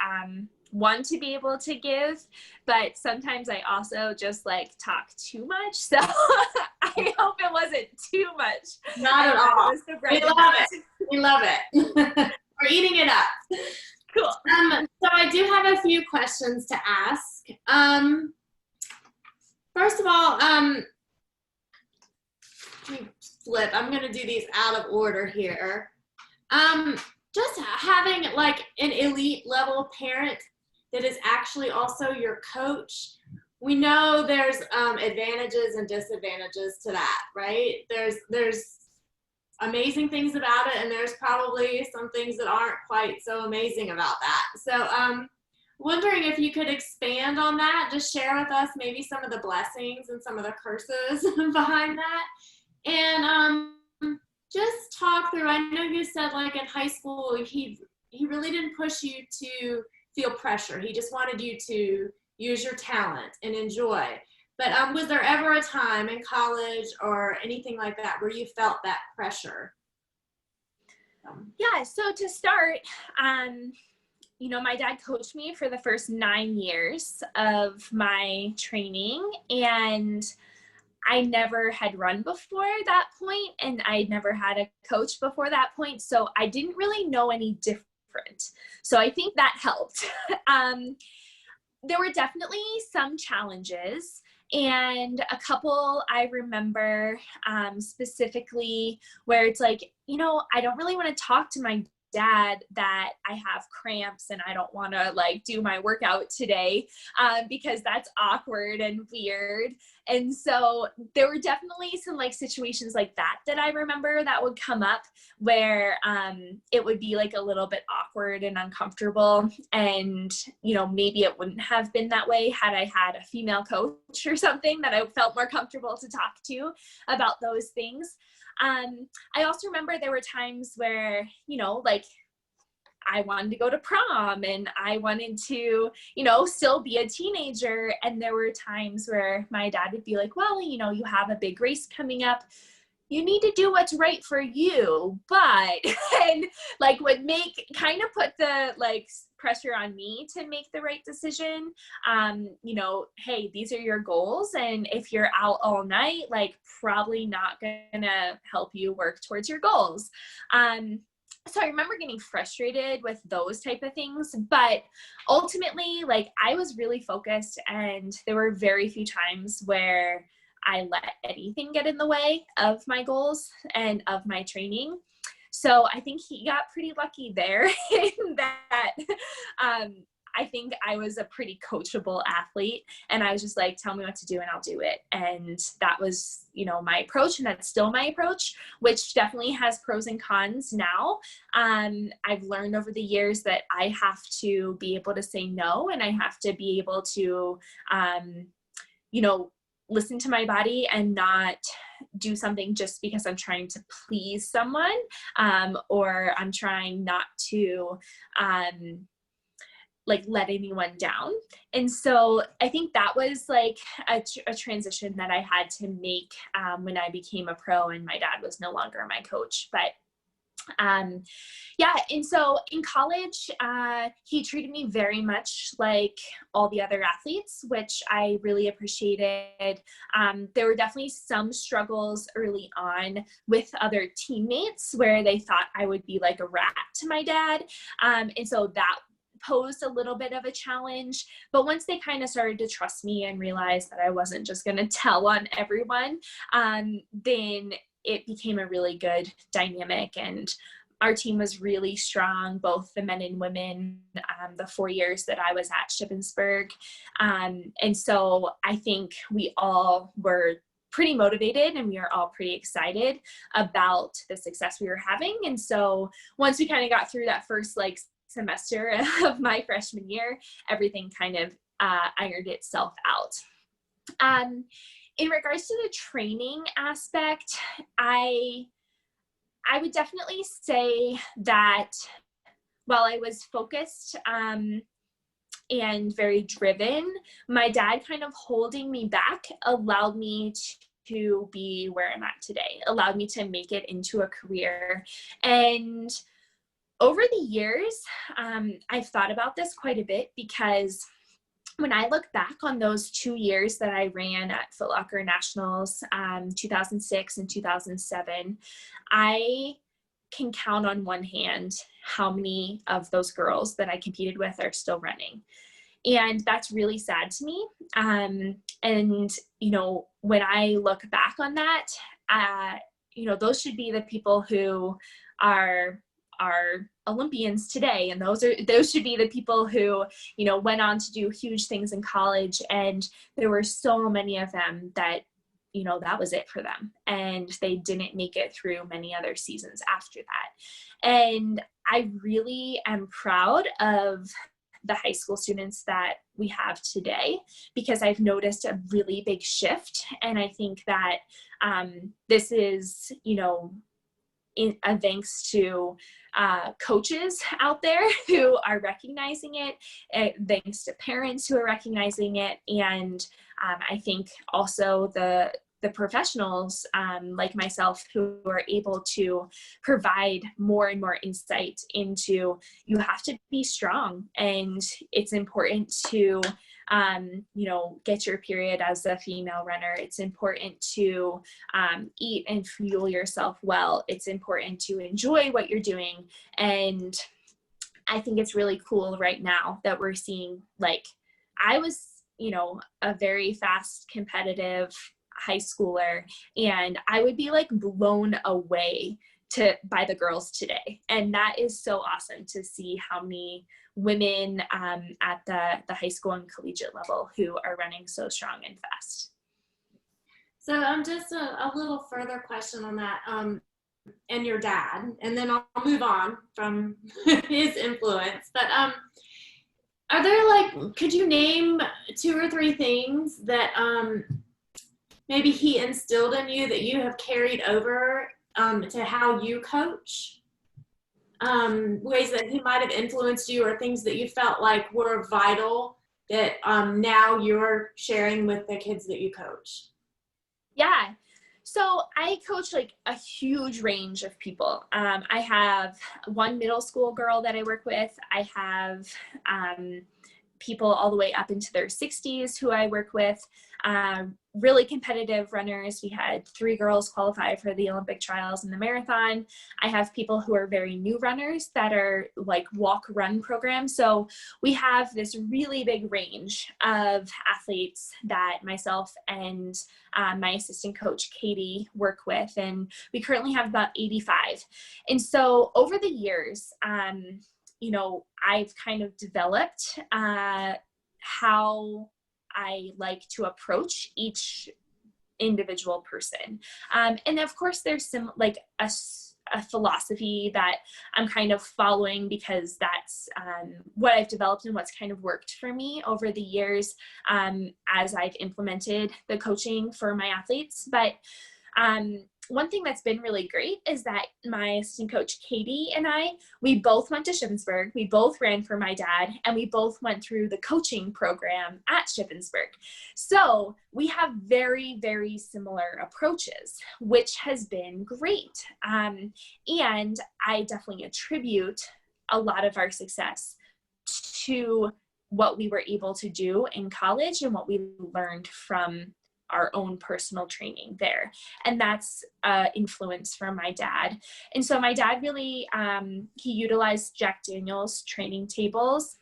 want to be able to give. But sometimes I also just like talk too much. So I hope it wasn't too much. Not at all. We love it. We love it. We're eating it up. Cool. So I do have a few questions to ask. First of all, let me flip. I'm going to do these out of order here. Just having like an elite level parent that is actually also your coach. We know there's advantages and disadvantages to that, right? There's amazing things about it, and there's probably some things that aren't quite so amazing about that. So wondering if you could expand on that, just share with us maybe some of the blessings and some of the curses behind that. And just talk through, I know you said like in high school, he really didn't push you to feel pressure. He just wanted you to use your talent and enjoy. But was there ever a time in college or anything like that where you felt that pressure? Yeah, so to start, my dad coached me for the first 9 years of my training, and I never had run before that point, and I never had a coach before that point, so I didn't really know any different. So I think that helped. There were definitely some challenges, and a couple I remember specifically where it's like, I don't really want to talk to my dad that I have cramps and I don't want to like do my workout today, because that's awkward and weird. And so there were definitely some like situations like that I remember that would come up where it would be like a little bit awkward and uncomfortable. And, you know, maybe it wouldn't have been that way had I had a female coach or something that I felt more comfortable to talk to about those things. I also remember there were times where, you know, like I wanted to go to prom and I wanted to, you know, still be a teenager. And there were times where my dad would be like, well, you know, you have a big race coming up. You need to do what's right for you. But, and like would make, kind of put the like pressure on me to make the right decision. You know, hey, these are your goals. And if you're out all night, like probably not gonna help you work towards your goals. So I remember getting frustrated with those type of things, but ultimately, like I was really focused and there were very few times where I let anything get in the way of my goals and of my training. So I think he got pretty lucky there in that I think I was a pretty coachable athlete and I was just like, tell me what to do and I'll do it. And that was, you know, my approach, and that's still my approach, which definitely has pros and cons now. I've learned over the years that I have to be able to say no, and I have to be able to, you know, listen to my body and not do something just because I'm trying to please someone, or I'm trying not to, like let anyone down. And so I think that was like a transition that I had to make when I became a pro and my dad was no longer my coach. But yeah, and so in college, he treated me very much like all the other athletes, which I really appreciated. There were definitely some struggles early on with other teammates where they thought I would be like a rat to my dad. And so that posed a little bit of a challenge, but once they kind of started to trust me and realize that I wasn't just going to tell on everyone, then it became a really good dynamic, and our team was really strong, both the men and women, the 4 years that I was at Shippensburg. And so I think we all were pretty motivated and we were all pretty excited about the success we were having. And so once we kind of got through that first like semester of my freshman year, everything kind of ironed itself out. In regards to the training aspect, I would definitely say that while I was focused and very driven, my dad kind of holding me back allowed me to be where I'm at today, allowed me to make it into a career. And over the years, I've thought about this quite a bit, because when I look back on those 2 years that I ran at Foot Locker Nationals, 2006 and 2007, I can count on one hand how many of those girls that I competed with are still running. And that's really sad to me. And, you know, when I look back on that, you know, those should be the people who are Olympians today, and those should be the people who, you know, went on to do huge things in college. And there were so many of them that, you know, that was it for them, and they didn't make it through many other seasons after that. And I really am proud of the high school students that we have today, because I've noticed a really big shift. And I think that this is, you know, thanks to coaches out there who are recognizing it, thanks to parents who are recognizing it, and I think also the professionals like myself who are able to provide more and more insight into, you have to be strong, and it's important to you know, get your period as a female runner. It's important to eat and fuel yourself well. It's important to enjoy what you're doing. And I think it's really cool right now that we're seeing, like, I was, you know, a very fast, competitive high schooler, and I would be like blown away by the girls today. And that is so awesome to see how many women at the high school and collegiate level who are running so strong and fast. So just a little further question on that, and your dad, and then I'll move on from his influence. But are there, could you name 2 or 3 things that maybe he instilled in you that you have carried over to how you coach? Ways that he might have influenced you, or things that you felt like were vital that now you're sharing with the kids that you coach? Yeah. So I coach like a huge range of people. I have one middle school girl that I work with. I have people all the way up into their 60s who I work with, really competitive runners. We had 3 girls qualify for the Olympic trials and the marathon. I have people who are very new runners that are like walk run programs. So we have this really big range of athletes that myself and my assistant coach, Katie, work with. And we currently have about 85. And so over the years, you know, I've kind of developed how I like to approach each individual person. And of course, there's some like a philosophy that I'm kind of following, because that's what I've developed and what's kind of worked for me over the years as I've implemented the coaching for my athletes. But one thing that's been really great is that my assistant coach, Katie, and we both went to Shippensburg. We both ran for my dad, and we both went through the coaching program at Shippensburg. So we have very, very similar approaches, which has been great. And I definitely attribute a lot of our success to what we were able to do in college and what we learned from our own personal training there. And that's influence from my dad. And so my dad really, he utilized Jack Daniel's training tables,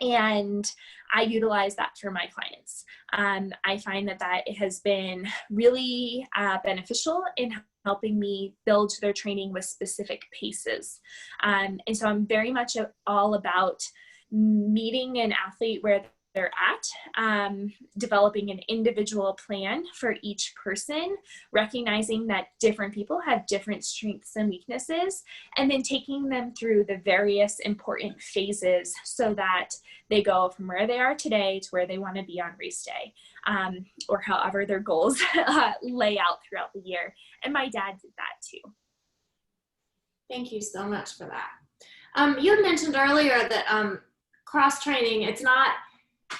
and I utilize that for my clients. I find that it has been really beneficial in helping me build their training with specific paces. And so I'm very much all about meeting an athlete where they're at, developing an individual plan for each person, recognizing that different people have different strengths and weaknesses, and then taking them through the various important phases so that they go from where they are today to where they want to be on race day, or however their goals lay out throughout the year. And my dad did that too. Thank you so much for that. You had mentioned earlier that cross training,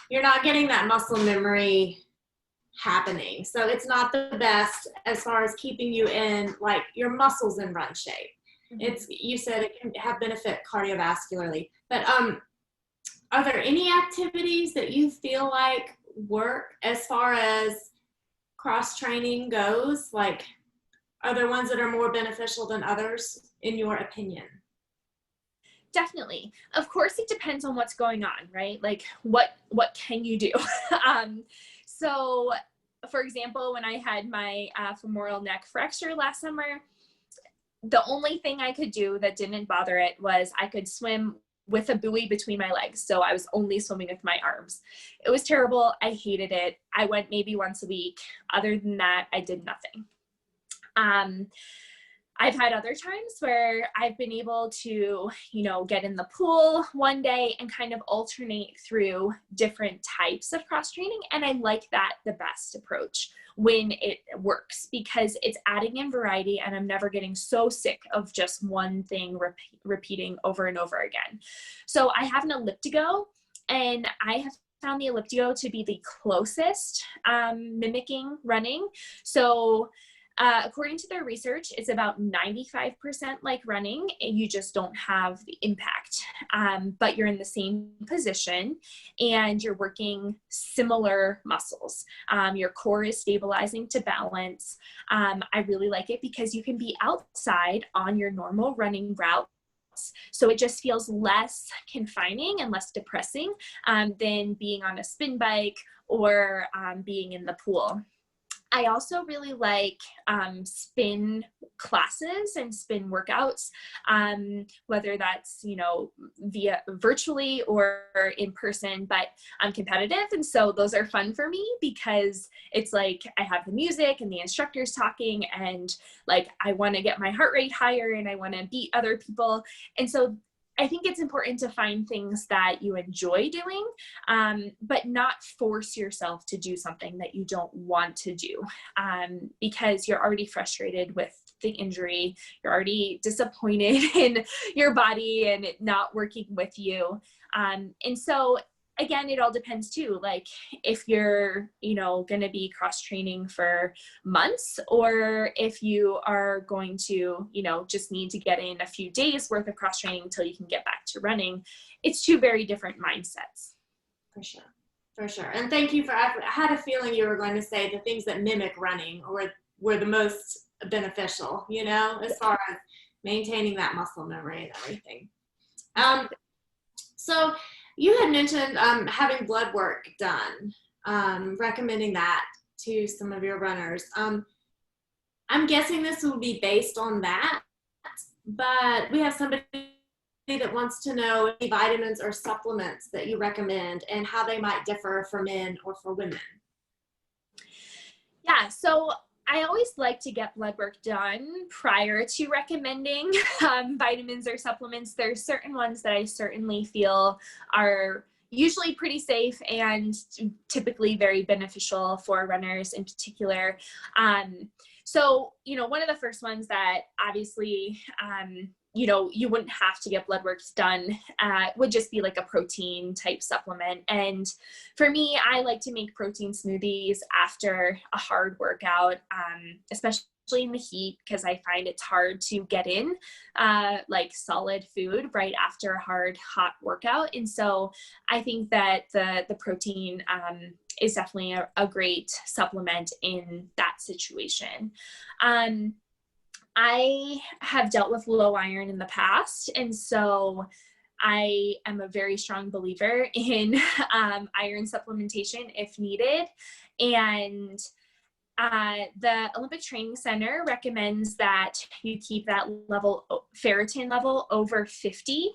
you're not getting that muscle memory happening. So it's not the best as far as keeping you in like your muscles in run shape. Mm-hmm. You said it can have benefit cardiovascularly, but are there any activities that you feel like work as far as cross training goes? Like, are there ones that are more beneficial than others in your opinion? Definitely. Of course, it depends on what's going on, right? Like what can you do? So for example, when I had my femoral neck fracture last summer, the only thing I could do that didn't bother it was I could swim with a buoy between my legs. So I was only swimming with my arms. It was terrible. I hated it. I went maybe once a week. Other than that, I did nothing. I've had other times where I've been able to, get in the pool one day and kind of alternate through different types of cross training. And I like that the best approach when it works, because it's adding in variety and I'm never getting so sick of just one thing repeating over and over again. So I have an elliptigo, and I have found the elliptigo to be the closest mimicking running. So according to their research, it's about 95% like running. You just don't have the impact, but you're in the same position and you're working similar muscles. Your core is stabilizing to balance. I really like it because you can be outside on your normal running route. So it just feels less confining and less depressing than being on a spin bike or being in the pool. I also really like spin classes and spin workouts, whether that's, via virtually or in person, but I'm competitive. And so those are fun for me because it's like I have the music and the instructors talking, and like I want to get my heart rate higher and I want to beat other people. And so I think it's important to find things that you enjoy doing, but not force yourself to do something that you don't want to do, because you're already frustrated with the injury. You're already disappointed in your body and it not working with you. And so again, it all depends too, like if you're, going to be cross training for months, or if you are going to, just need to get in a few days worth of cross training until you can get back to running. It's two very different mindsets. For sure. For sure. And thank you I had a feeling you were going to say the things that mimic running were the most beneficial, as far as maintaining that muscle memory and everything. So you had mentioned having blood work done, recommending that to some of your runners. I'm guessing this will be based on that, but we have somebody that wants to know any vitamins or supplements that you recommend and how they might differ for men or for women. Yeah, so I always like to get blood work done prior to recommending vitamins or supplements. There's certain ones that I certainly feel are usually pretty safe and typically very beneficial for runners in particular. So, one of the first ones that obviously, you wouldn't have to get blood work done would just be like a protein type supplement. And for me, I like to make protein smoothies after a hard workout, especially in the heat, because I find it's hard to get in like solid food right after a hard, hot workout. And so I think that the protein is definitely a great supplement in that situation. I have dealt with low iron in the past, and so I am a very strong believer in iron supplementation if needed. And the Olympic Training Center recommends that you keep that ferritin level over 50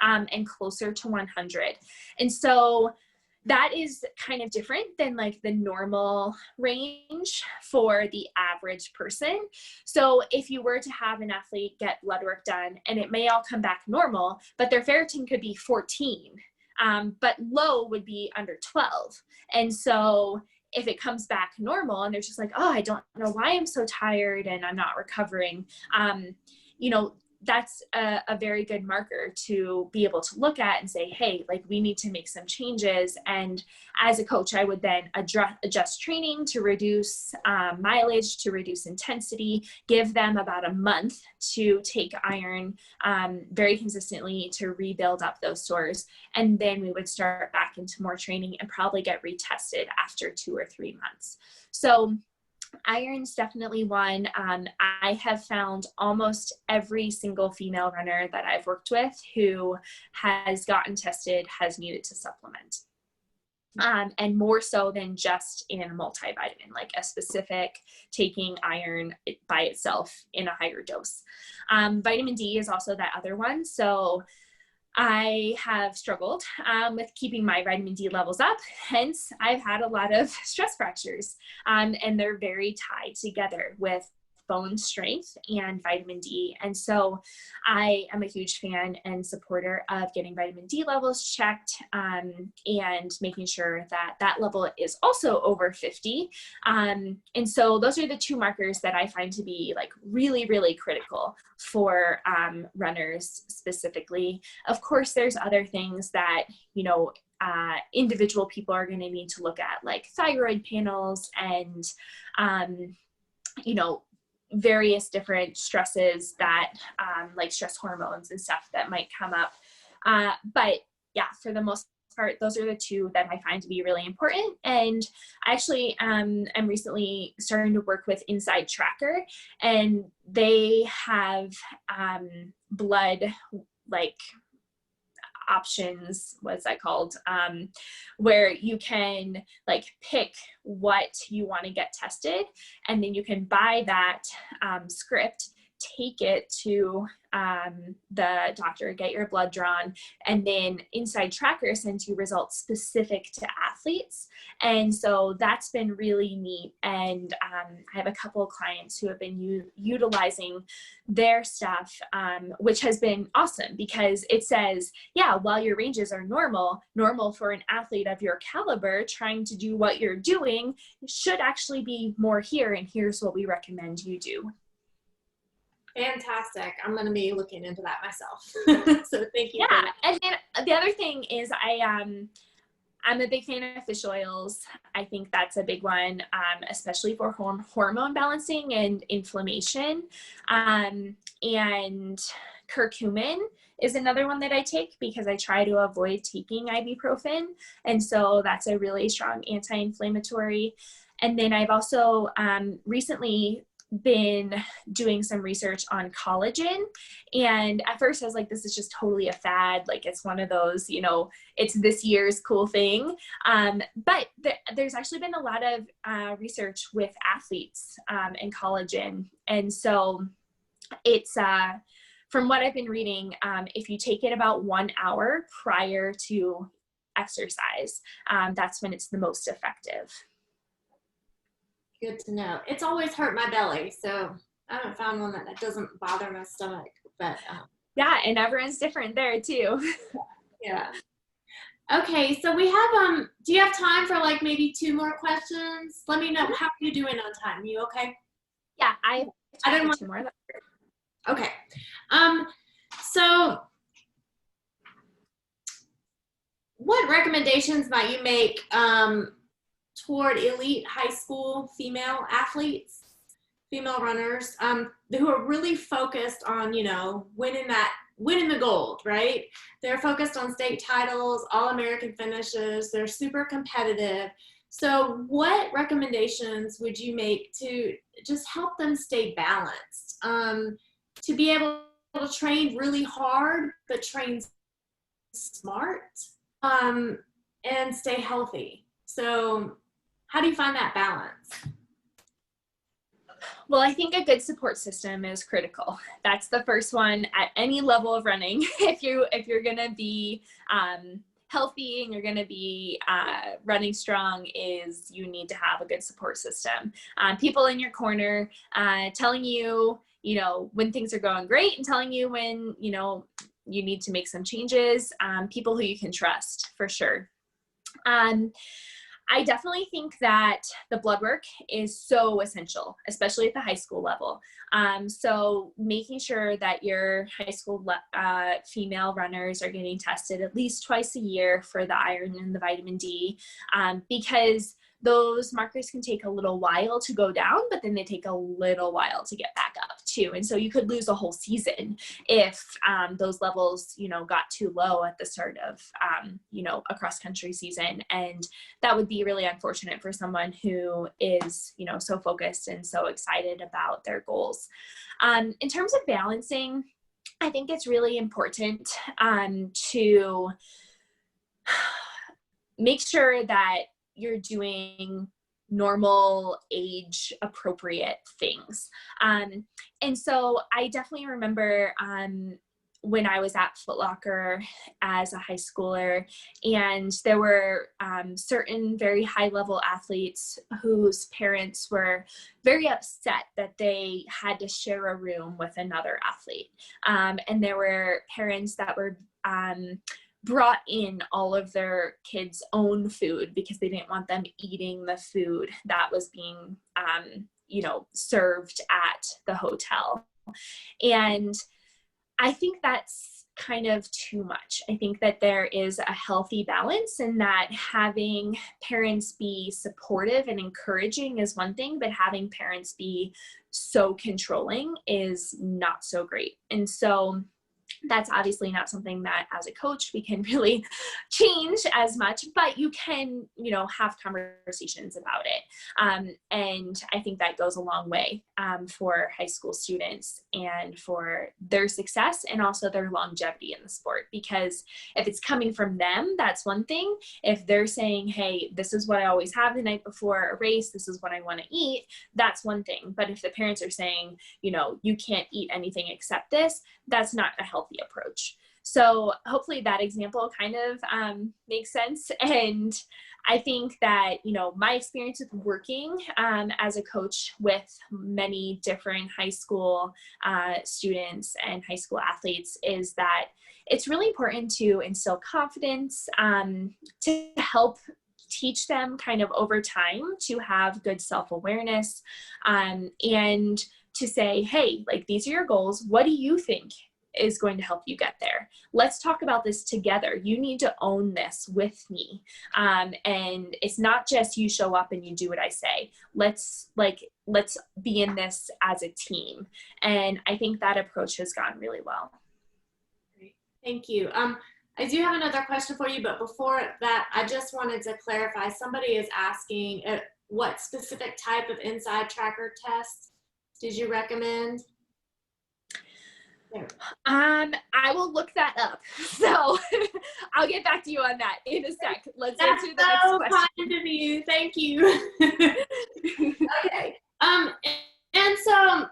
and closer to 100. And so that is kind of different than like the normal range for the average person. So if you were to have an athlete get blood work done and it may all come back normal, but their ferritin could be 14, but low would be under 12. And so if it comes back normal and they're just like, oh, I don't know why I'm so tired and I'm not recovering, that's a very good marker to be able to look at and say, hey, like we need to make some changes. And as a coach, I would then adjust training to reduce mileage, to reduce intensity, give them about a month to take iron very consistently to rebuild up those stores. And then we would start back into more training and probably get retested after 2 or 3 months. So iron's definitely one. I have found almost every single female runner that I've worked with who has gotten tested has needed to supplement. And more so than just in a multivitamin, like a specific taking iron by itself in a higher dose. Vitamin D is also that other one. So I have struggled with keeping my vitamin D levels up. Hence, I've had a lot of stress fractures, and they're very tied together with bone strength and vitamin D. And so I am a huge fan and supporter of getting vitamin D levels checked and making sure that that level is also over 50. And so those are the two markers that I find to be like really, really critical for runners specifically. Of course, there's other things that, individual people are going to need to look at, like thyroid panels and, various different stresses that like stress hormones and stuff that might come up. But yeah, for the most part, those are the two that I find to be really important. And I actually am recently starting to work with Inside Tracker, and they have blood, like options, what's that called, where you can like pick what you want to get tested, and then you can buy that script, take it to the doctor, get your blood drawn, and then Inside Tracker sends you results specific to athletes. And so that's been really neat. And I have a couple of clients who have been utilizing their stuff, which has been awesome, because it says, yeah, while your ranges are normal for an athlete of your caliber trying to do what you're doing, should actually be more here, and here's what we recommend you do. Fantastic. I'm going to be looking into that myself. So thank you. Yeah. And then the other thing is I'm a big fan of fish oils. I think that's a big one, especially for hormone balancing and inflammation. And curcumin is another one that I take because I try to avoid taking ibuprofen. And so that's a really strong anti-inflammatory. And then I've also recently been doing some research on collagen, and at first I was like, this is just totally a fad, like it's one of those, you know, it's this year's cool thing, but there's actually been a lot of research with athletes and collagen. And so it's from what I've been reading, if you take it about 1 hour prior to exercise, that's when it's the most effective. Good to know. It's always hurt my belly, so I haven't found one that doesn't bother my stomach. But yeah, and everyone's different there too. Yeah. Okay, so we have do you have time for like maybe 2 more questions? Let me know, how are you doing on time? You okay? Yeah, I didn't want 2 more. Okay. So what recommendations might you make toward elite high school female athletes, female runners, who are really focused on, you know, winning the gold, right? They're focused on state titles, All-American finishes. They're super competitive. So what recommendations would you make to just help them stay balanced, to be able to train really hard, but train smart, and stay healthy? So how do you find that balance? Well, I think a good support system is critical. That's the first one at any level of running. If you're going to be healthy and you're going to be running strong, is you need to have a good support system. People in your corner telling you, you know, when things are going great, and telling you when, you know, you need to make some changes. People who you can trust, for sure. I definitely think that the blood work is so essential, especially at the high school level. So making sure that your high school female runners are getting tested at least twice a year for the iron and the vitamin D, because those markers can take a little while to go down, but then they take a little while to get back up too. And so you could lose a whole season if those levels, you know, got too low at the start of, you know, a cross country season. And that would be really unfortunate for someone who is, you know, so focused and so excited about their goals. In terms of balancing, I think it's really important to make sure that you're doing normal age appropriate things. And so I definitely remember when I was at Foot Locker as a high schooler, and there were certain very high level athletes whose parents were very upset that they had to share a room with another athlete. And there were parents that were brought in all of their kids' own food because they didn't want them eating the food that was being, you know, served at the hotel. And I think that's kind of too much. I think that there is a healthy balance in that having parents be supportive and encouraging is one thing, but having parents be so controlling is not so great. And so That's obviously not something that as a coach we can really change as much, but you can, have conversations about it. And I think that goes a long way for high school students and for their success and also their longevity in the sport. Because if it's coming from them, that's one thing. If they're saying, hey, this is what I always have the night before a race, this is what I want to eat, that's one thing. But if the parents are saying, you can't eat anything except this, that's not a healthy approach. So hopefully that example kind of makes sense. And I think that, my experience with working as a coach with many different high school students and high school athletes is that it's really important to instill confidence, to help teach them kind of over time to have good self-awareness, and to say, hey, like, these are your goals. What do you think is going to help you get there? Let's talk about this together. You need to own this with me. And it's not just you show up and you do what I say. Let's be in this as a team. And I think that approach has gone really well. Great. Thank you. I do have another question for you, but before that, I just wanted to clarify. Somebody is asking what specific type of inside tracker test did you recommend? I will look that up. So I'll get back to you on that in a sec. Let's answer the next question. That's so kind of you. Thank you. Okay. And so,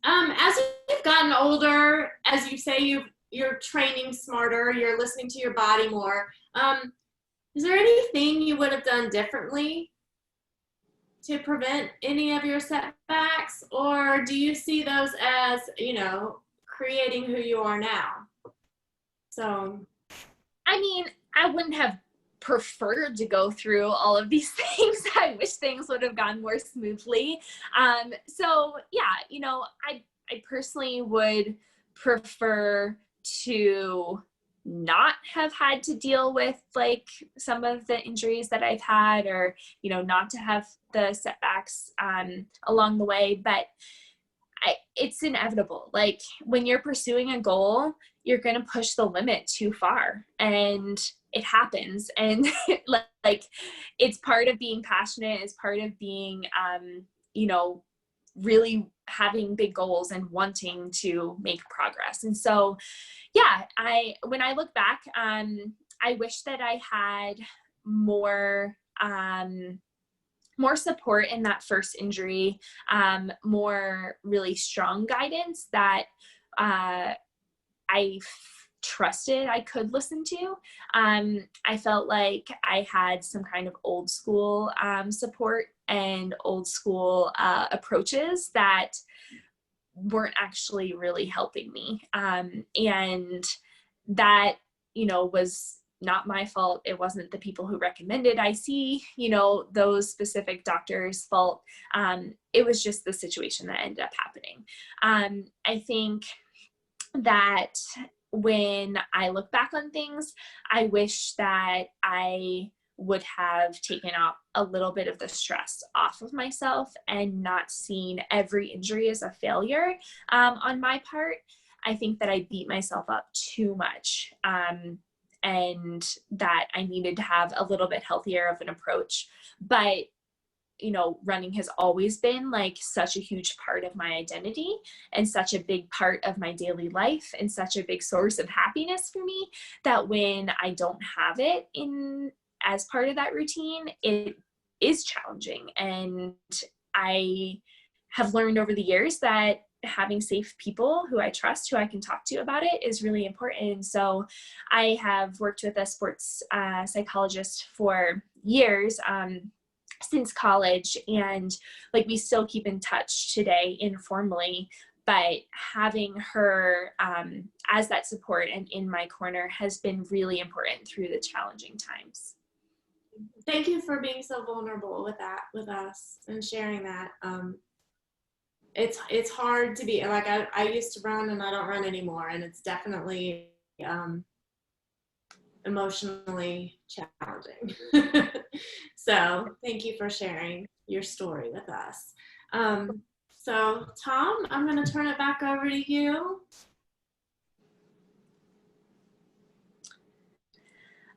as you've gotten older, as you say, you're training smarter, you're listening to your body more. Is there anything you would have done differently to prevent any of your setbacks, or do you see those as, creating who you are now? So, I mean, I wouldn't have preferred to go through all of these things. I wish things would have gone more smoothly. So yeah, I personally would prefer to not have had to deal with like some of the injuries that I've had, or, not to have the setbacks along the way. But it's inevitable. Like, when you're pursuing a goal, you're going to push the limit too far, and it happens. And like, it's part of being passionate. It's part of being, really having big goals and wanting to make progress. And so, yeah, when I look back, I wish that I had more support in that first injury, more really strong guidance that I trusted I could listen to. I felt like I had some kind of old school support and old school approaches that weren't actually really helping me. And that, was not my fault. It wasn't the people who recommended I see, those specific doctors' fault. It was just the situation that ended up happening. I think that when I look back on things, I wish that I would have taken out a little bit of the stress off of myself and not seen every injury as a failure on my part. I think that I beat myself up too much, and that I needed to have a little bit healthier of an approach. But running has always been like such a huge part of my identity and such a big part of my daily life and such a big source of happiness for me, that when I don't have it as part of that routine, it is challenging. And I have learned over the years that having safe people who I trust, who I can talk to about it, is really important. And so I have worked with a sports psychologist for years, since college, and like, we still keep in touch today informally, but having her as that support and in my corner has been really important through the challenging times. Thank you for being so vulnerable with us and sharing that. It's hard to be like, I used to run and I don't run anymore, and it's definitely emotionally challenging. So thank you for sharing your story with us. So Tom, I'm going to turn it back over to you.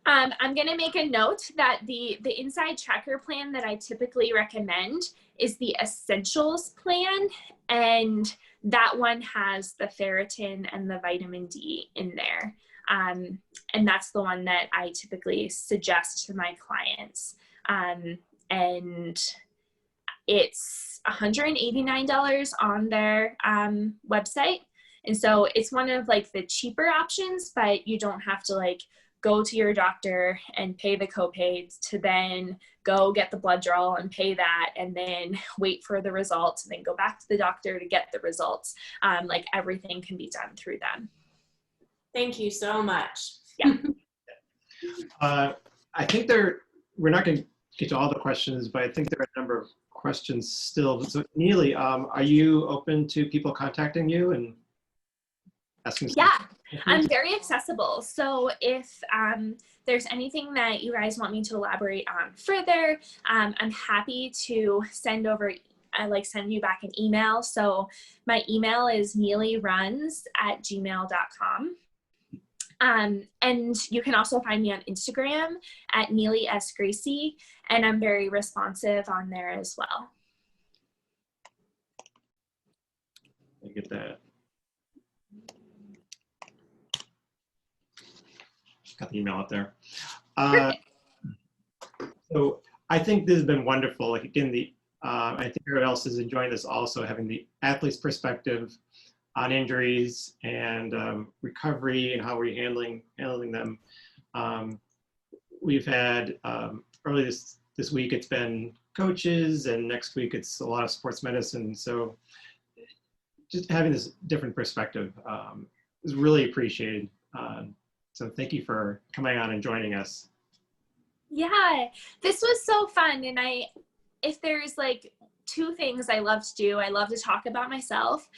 I'm going to make a note that the Inside Tracker plan that I typically recommend is the Essentials plan, and that one has the ferritin and the vitamin D in there. And that's the one that I typically suggest to my clients. And it's $189 on their website. And so it's one of like the cheaper options, but you don't have to like go to your doctor and pay the copay to then go get the blood draw and pay that and then wait for the results and then go back to the doctor to get the results. Like everything can be done through them. Thank you so much. Yeah. I think we're not going to get to all the questions, but I think there are a number of questions still. So Neely, are you open to people contacting you and asking? Yeah, I'm very accessible. So if there's anything that you guys want me to elaborate on further, I'm happy to send you back an email. So my email is neelyruns@gmail.com. And you can also find me on Instagram at Neely S. Gracey, and I'm very responsive on there as well. I get that. Got the email out there. So I think this has been wonderful. Like again, I think everyone else is enjoying this also, having the athlete's perspective on injuries and recovery and how we're handling them. We've had early this week, it's been coaches, and next week it's a lot of sports medicine. So just having this different perspective is really appreciated. So thank you for coming on and joining us. Yeah, this was so fun. And if there's like two things I love to do, I love to talk about myself.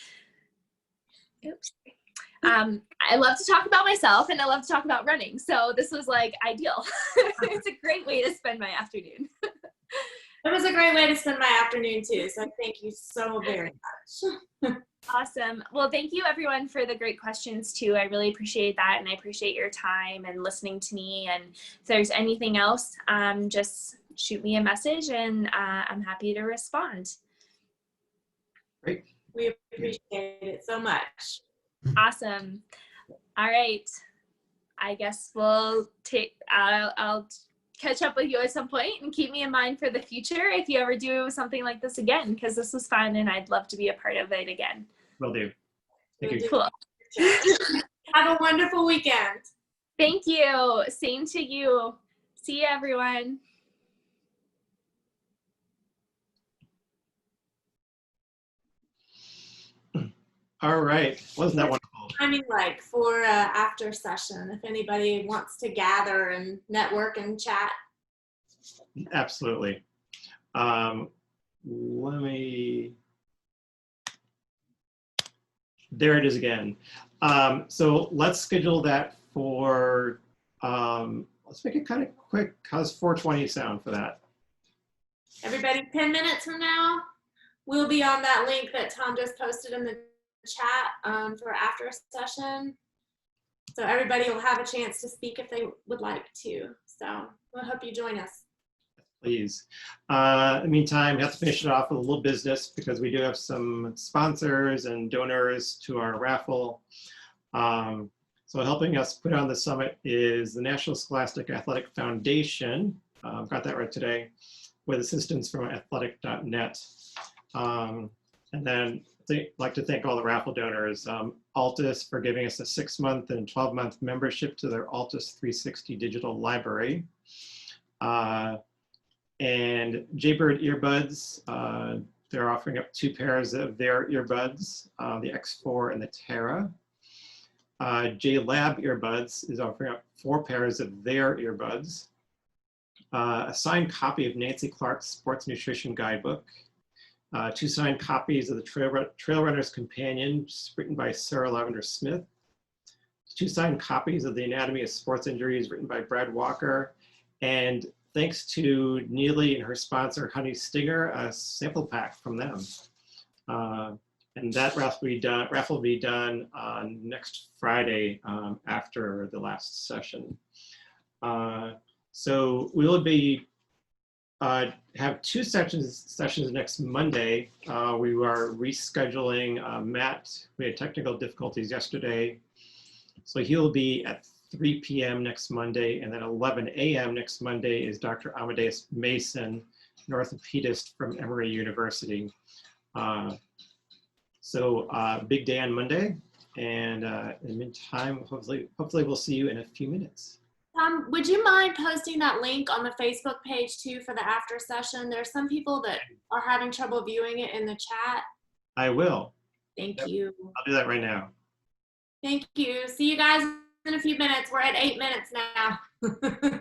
Oops. I love to talk about myself and I love to talk about running. So this was like ideal. It's a great way to spend my afternoon. It was a great way to spend my afternoon too. So thank you so very much. Awesome. Well, thank you everyone for the great questions too. I really appreciate that. And I appreciate your time and listening to me. And if there's anything else, just shoot me a message and I'm happy to respond. Great. We appreciate it so much. Awesome. All right. I guess I'll catch up with you at some point and keep me in mind for the future if you ever do something like this again, because this was fun and I'd love to be a part of it again. Will do. Thank you. Cool. Have a wonderful weekend. Thank you. Same to you. See you, everyone. All right. Wasn't that wonderful? I mean, like for after session, if anybody wants to gather and network and chat. Absolutely. There it is again. So let's schedule that for, let's make it kind of quick. How's 4:20 sound for that? Everybody, 10 minutes from now, we'll be on that link that Tom just posted in the chat for after session. So everybody will have a chance to speak if they would like to. So we'll hope you join us. Please. In the meantime, we have to finish it off with a little business because we do have some sponsors and donors to our raffle. So helping us put on the summit is the National Scholastic Athletic Foundation. Got that right today, with assistance from athletic.net. And then I'd like to thank all the raffle donors. Altus for giving us a 6-month and 12-month membership to their Altus 360 digital library. And Jaybird earbuds, they're offering up 2 pairs of their earbuds, the X4 and the Terra. JLab earbuds is offering up 4 pairs of their earbuds. A signed copy of Nancy Clark's Sports Nutrition Guidebook. 2 signed copies of the Trail Runner's Companion, written by Sarah Lavender Smith. 2 signed copies of The Anatomy of Sports Injuries, written by Brad Walker. And thanks to Neely and her sponsor, Honey Stinger, a sample pack from them. And that raffle will be done on next Friday after the last session. So we will be have two sessions next Monday. We are rescheduling Matt. We had technical difficulties yesterday. So he'll be at 3 p.m. next Monday, and then 11 a.m. next Monday is Dr. Amadeus Mason, an orthopedist from Emory University. So big day on Monday, and in the meantime, hopefully we'll see you in a few minutes. Would you mind posting that link on the Facebook page too for the after session? There's some people that are having trouble viewing it in the chat. I will. Thank Yep. you. I'll do that right now. Thank you. See you guys in a few minutes. We're at 8 minutes now.